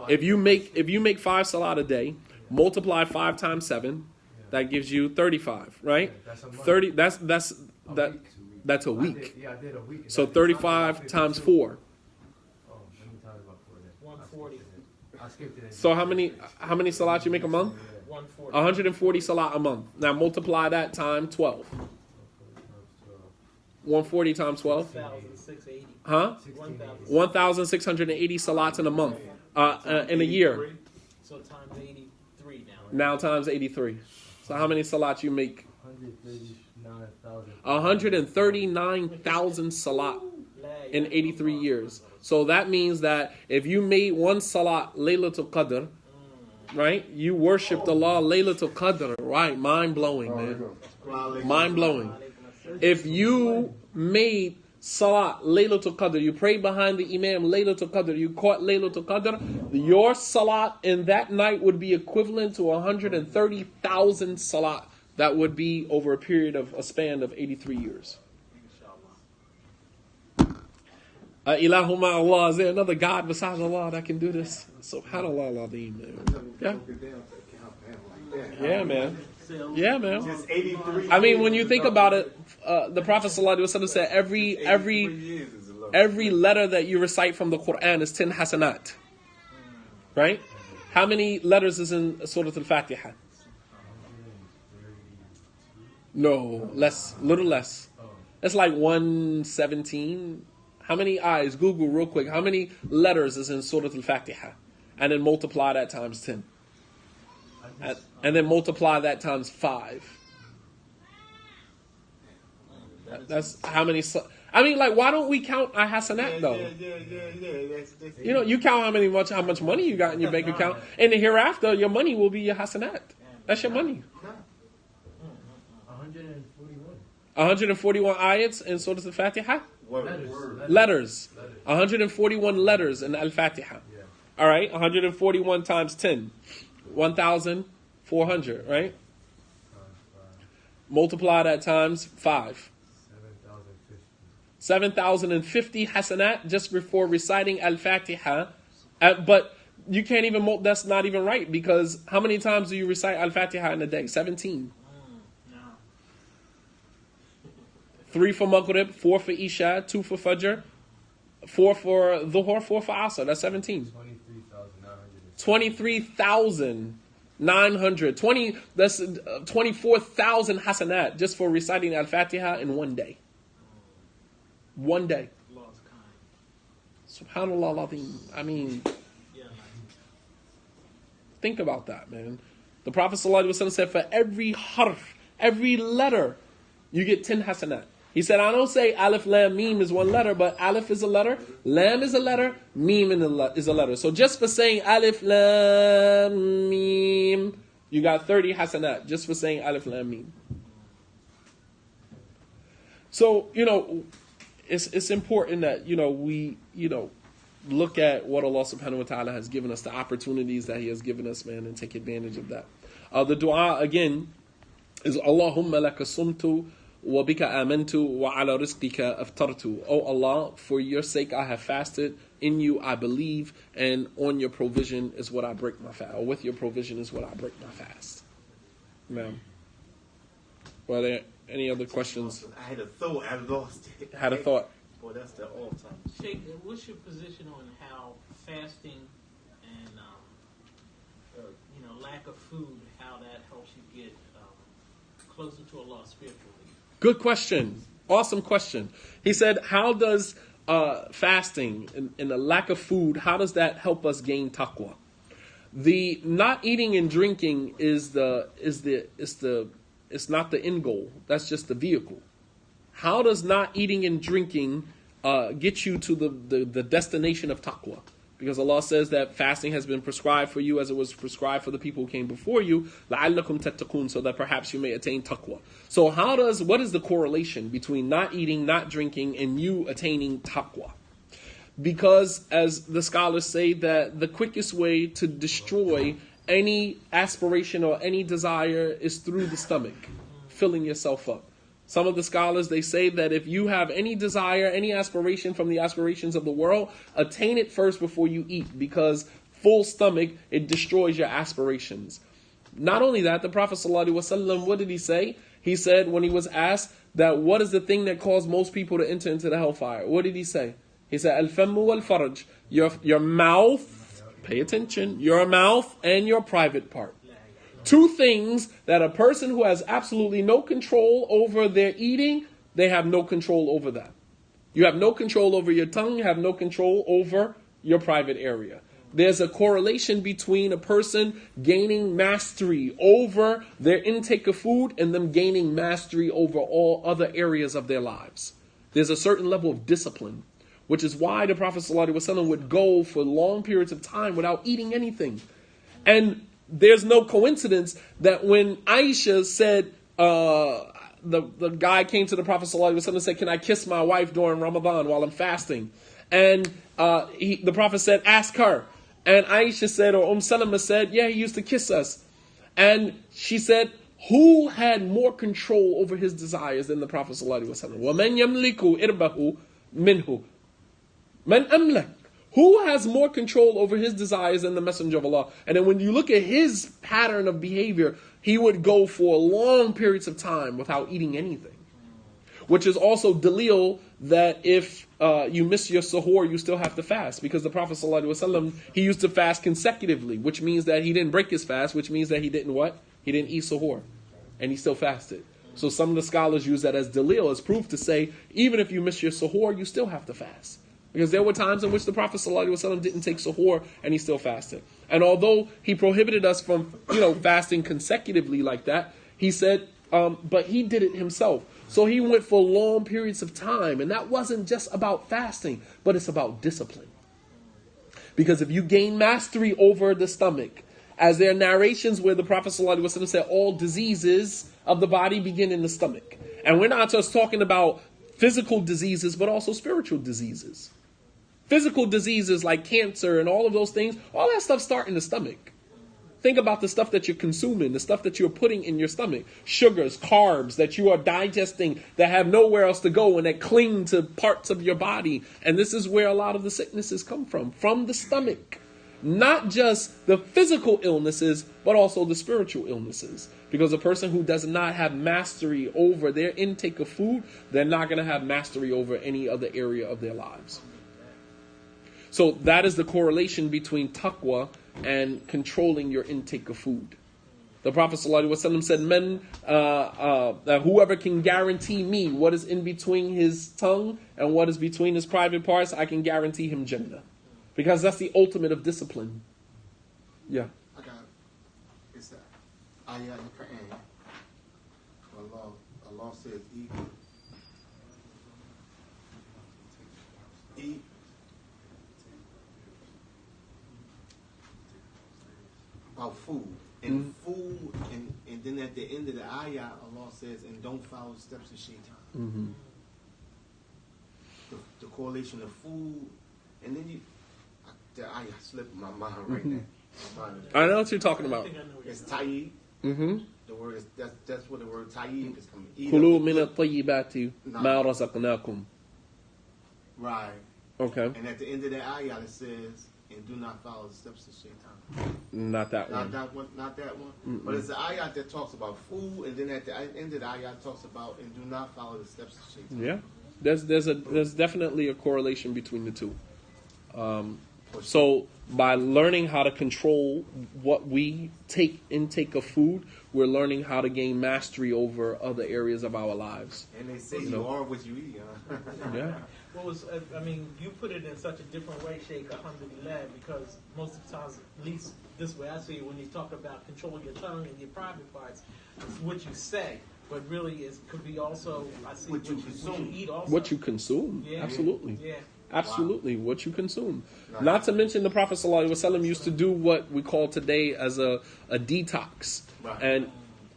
If you make 5 salat a day, multiply 5 times 7, that gives you 35, right? 30. That's a week. I did a week. So 35 times 4. 140. I skipped it. So how many salats you make a month? 140. 140 salat a month. Now multiply that times 12. 140 times 12. 1,680. Huh? 1,680 salats in a month. In a year. So times 83 now. Now times 83. So how many salats you make? 139,000 salat in 83 years. So that means that if you made one salat Laylatul Qadr, right? You worshipped Allah Laylatul Qadr, right? Mind blowing, man. Mind blowing. If you made salat Laylatul Qadr, you prayed behind the Imam Laylatul Qadr, you caught Laylatul Qadr, your salat in that night would be equivalent to 130,000 salat. That would be over a period of a span of 83 years. Ilahumma Allah, is there another God besides Allah that can do this? Subhanallah al-Azim, man. Yeah, man. Yeah, man. Just 83. I mean, when you think about it, the Prophet ﷺ said every letter that you recite from the Quran is 10 hasanat. Right? How many letters is in Surah Al-Fatiha? No, less, little less. It's like 117. How many eyes? Google real quick. How many letters is in Surah Al-Fatiha? And then multiply that times 10. And then multiply that times 5. That's how many. I mean, like, why don't we count our hasanat though? You know, you count how much money you got in your bank account, and then hereafter, your money will be your hasanat. That's your money. 141 ayats in Surah Al-Fatiha. Letters. 141 letters in Al-Fatiha. All right, 141 times 10, 1,400. Right. Multiply that times 5. 7,050 hasanat just before reciting Al-Fatiha. But you can't even, that's not even right, because how many times do you recite Al-Fatiha in a day? 17. 3 for Maghrib, 4 for Isha, 2 for Fajr, 4 for Dhuhr, 4 for Asr. That's 17. 23,000 920, that's 24,000 hasanat just for reciting Al-Fatiha in one day. One day. Allah's kind. Subhanallah al-Azim. I mean, Yeah, man. think about that, man. The Prophet ﷺ said for every harf, every letter, you get 10 hasanat. He said, I don't say alif, lam, mim is one letter, but alif is a letter, lam is a letter, mim is a letter. So just for saying alif, lam, mim, you got 30 hasanat just for saying alif, lam, mim. So, it's important that, we, look at what Allah subhanahu wa ta'ala has given us, the opportunities that He has given us, man, and take advantage of that. The dua, again, is Allahumma laka sumtu wa bika amantu wa ala rizqika aftartu. Oh Allah, for your sake I have fasted, in you I believe, and on your provision is what I break my fast, or with your provision is what I break my fast. Ma'am. Were there any other questions? I had a thought, I lost it. Had a thought? Boy, that's the all-time. Sheikh, what's your position on how fasting and lack of food, how that helps you get closer to Allah spiritually? Good question. Awesome question. He said, how does fasting and the lack of food, how does that help us gain taqwa? The not eating and drinking is it's not the end goal. That's just the vehicle. How does not eating and drinking get you to the destination of taqwa? Because Allah says that fasting has been prescribed for you as it was prescribed for the people who came before you, لَعَلَّكُمْ تَتَّقُونَ, so that perhaps you may attain taqwa. So what is the correlation between not eating, not drinking, and you attaining taqwa? Because as the scholars say that the quickest way to destroy any aspiration or any desire is through the stomach, filling yourself up. Some of the scholars, they say that if you have any desire, any aspiration from the aspirations of the world, attain it first before you eat, because full stomach, it destroys your aspirations. Not only that, the Prophet ﷺ, what did he say? He said when he was asked that what is the thing that caused most people to enter into the hellfire? What did he say? He said, al-fammu wal-faraj, your mouth, pay attention, your mouth and your private part. Two things that a person who has absolutely no control over their eating, they have no control over that. You have no control over your tongue, you have no control over your private area. There's a correlation between a person gaining mastery over their intake of food and them gaining mastery over all other areas of their lives. There's a certain level of discipline, which is why the Prophet ﷺ would go for long periods of time without eating anything. And there's no coincidence that when Aisha said, the guy came to the Prophet ﷺ and said, can I kiss my wife during Ramadan while I'm fasting? And the Prophet said, ask her. And Aisha said, or Salama said, yeah, he used to kiss us. And she said, who had more control over his desires than the Prophet ﷺ? وَمَنْ يَمْلِكُ إِرْبَهُ مِنْهُ مَنْ أَمْلَكُ. Who has more control over his desires than the Messenger of Allah? And then when you look at his pattern of behavior, he would go for long periods of time without eating anything. Which is also dalil that if you miss your suhoor, you still have to fast. Because the Prophet ﷺ, he used to fast consecutively, which means that he didn't break his fast, which means that he didn't what? He didn't eat suhoor. And he still fasted. So some of the scholars use that as dalil, as proof to say, even if you miss your suhoor, you still have to fast. Because there were times in which the Prophet ﷺ didn't take suhoor and he still fasted. And although he prohibited us from, fasting consecutively like that, he said, but he did it himself. So he went for long periods of time. And that wasn't just about fasting, but it's about discipline. Because if you gain mastery over the stomach, as there are narrations where the Prophet ﷺ said all diseases of the body begin in the stomach. And we're not just talking about physical diseases, but also spiritual diseases. Physical diseases like cancer and all of those things, all that stuff starts in the stomach. Think about the stuff that you're consuming, the stuff that you're putting in your stomach. Sugars, carbs that you are digesting that have nowhere else to go and that cling to parts of your body. And this is where a lot of the sicknesses come from the stomach. Not just the physical illnesses, but also the spiritual illnesses. Because a person who does not have mastery over their intake of food, they're not going to have mastery over any other area of their lives. So that is the correlation between taqwa and controlling your intake of food. The Prophet ﷺ said, that whoever can guarantee me what is in between his tongue and what is between his private parts, I can guarantee him Jannah. Because that's the ultimate of discipline. Yeah. I got it. It's that ayah in the Quran. Allah says, eat about food. And food, and then at the end of the ayah, Allah says, and don't follow the steps of shaitan. The correlation of food, and then the ayah slipped my mind right now. I know what you're talking about. It's tayyib. The word is that's where the word tayyib is coming. Kulu min at-tayyibati ma razaqnakum. Right. Okay. And at the end of that ayah, it says, and do not follow the steps of shaitan. Not that one. Not that one. But it's the ayah that talks about food, and then at the end of the ayah it talks about, and do not follow the steps of shaitan. Yeah. There's definitely a correlation between the two. So by learning how to control what we intake of food, we're learning how to gain mastery over other areas of our lives. And they say you are what you eat. Yeah. Well, you put it in such a different way, Sheikh, alhamdulillah, because most of the times, at least this way I see it, when you talk about controlling your tongue and your private parts, it's what you say. But really, it could be also, I see what you eat also. What you consume. Yeah. Absolutely. Yeah. Absolutely, what you consume. Not to mention the Prophet ﷺ used to do what we call today as a detox. Right. And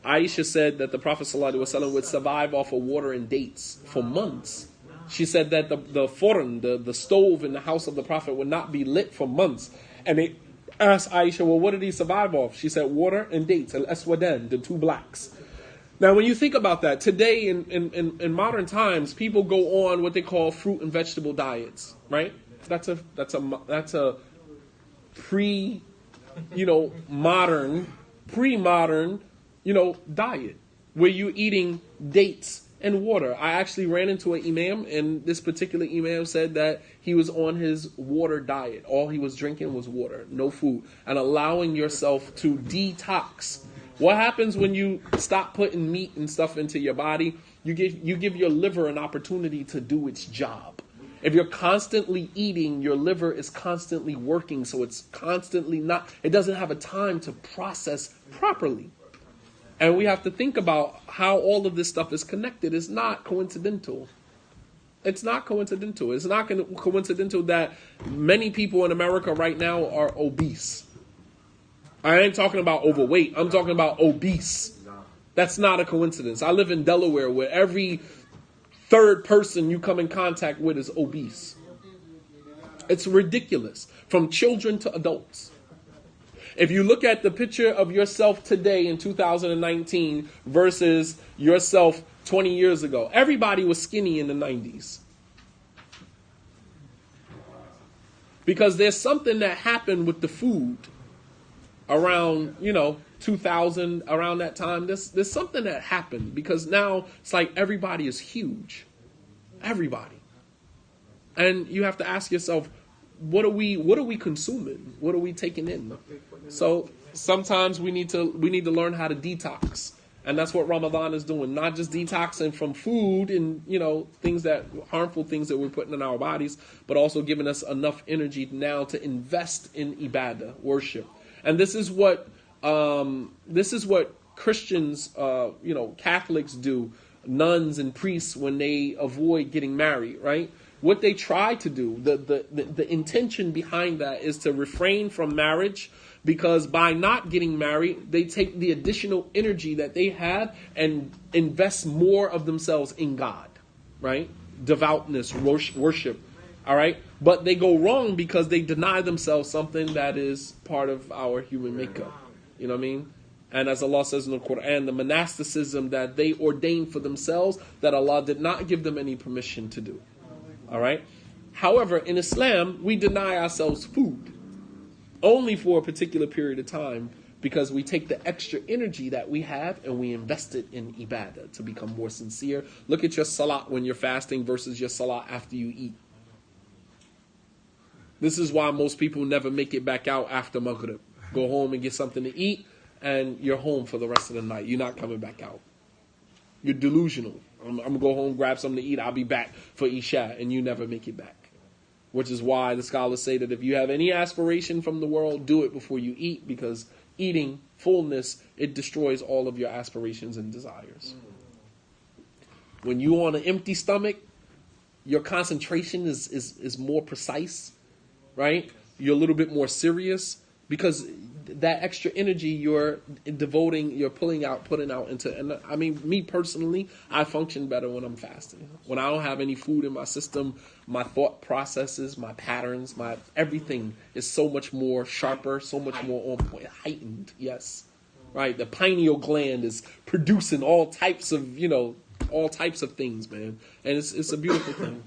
Aisha said that the Prophet ﷺ would survive off of water and dates for months. She said that the forn, the stove in the house of the Prophet would not be lit for months. And they asked Aisha, well, what did he survive off? She said water and dates, al-aswadan, the two blacks. Now, when you think about that, today in modern times, people go on what they call fruit and vegetable diets, right? That's a pre-modern, diet where you're eating dates and water. I actually ran into an imam, and this particular imam said that he was on his water diet. All he was drinking was water, no food, and allowing yourself to detox. What happens when you stop putting meat and stuff into your body? You give your liver an opportunity to do its job. If you're constantly eating, your liver is constantly working, so it doesn't have a time to process properly. And we have to think about how all of this stuff is connected. It's not coincidental. It's not coincidental. It's not coincidental that many people in America right now are obese. I ain't talking about overweight. I'm talking about obese. That's not a coincidence. I live in Delaware where every third person you come in contact with is obese. It's ridiculous. From children to adults. If you look at the picture of yourself today in 2019 versus yourself 20 years ago, everybody was skinny in the 90s. Because there's something that happened with the food around, 2000, around that time. There's something that happened because now it's like everybody is huge. Everybody. And you have to ask yourself, what are we consuming? What are we taking in? So sometimes we need to learn how to detox. And that's what Ramadan is doing. Not just detoxing from food and, harmful things that we're putting in our bodies, but also giving us enough energy now to invest in ibadah, worship. And this is what Christians, Catholics do, nuns and priests when they avoid getting married, right? What they try to do, the intention behind that is to refrain from marriage, because by not getting married, they take the additional energy that they have and invest more of themselves in God, right? Devoutness, worship, all right? But they go wrong because they deny themselves something that is part of our human makeup. You know what I mean? And as Allah says in the Quran, the monasticism that they ordained for themselves, that Allah did not give them any permission to do. All right? However, in Islam, we deny ourselves food only for a particular period of time, because we take the extra energy that we have and we invest it in ibadah to become more sincere. Look at your salat when you're fasting versus your salat after you eat. This is why most people never make it back out after Maghrib. Go home and get something to eat, and you're home for the rest of the night. You're not coming back out. You're delusional. I'm going to go home, grab something to eat. I'll be back for Isha, and you never make it back. Which is why the scholars say that if you have any aspiration from the world, do it before you eat, because eating, fullness, it destroys all of your aspirations and desires. When you're on an empty stomach, your concentration is more precise, right? You're a little bit more serious, because that extra energy you're devoting, you're putting out into, and I mean, me personally, I function better when I'm fasting. When I don't have any food in my system, my thought processes, my patterns, my everything is so much more sharper, so much more on point, heightened, yes. Right? The pineal gland is producing all types of things, man. And it's a beautiful thing.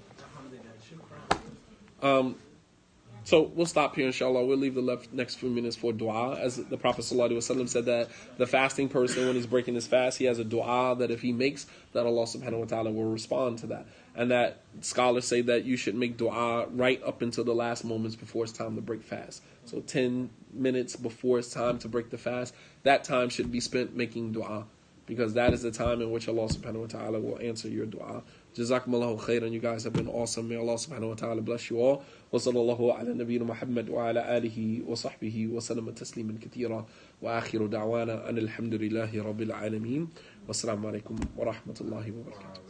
So we'll stop here, inshallah. We'll leave the next few minutes for dua. As the Prophet ﷺ said that the fasting person, when he's breaking his fast, he has a dua that if he makes, that Allah subhanahu wa ta'ala will respond to that. And that scholars say that you should make dua right up until the last moments before it's time to break fast. So 10 minutes before it's time to break the fast, that time should be spent making dua, because that is the time in which Allah subhanahu wa ta'ala will answer your dua. Jazakumullahu khairan. You guys have been awesome. May Allah subhanahu wa ta'ala bless you all. Wa sallallahu ala nabiyyina Muhammad wa ala alihi wa sahbihi wa sallam tasliman kathira. Wa akhiru da'wana an alhamdulillahi rabbil alameen. Wassalamu alaikum wa rahmatullahi wa barakatuh.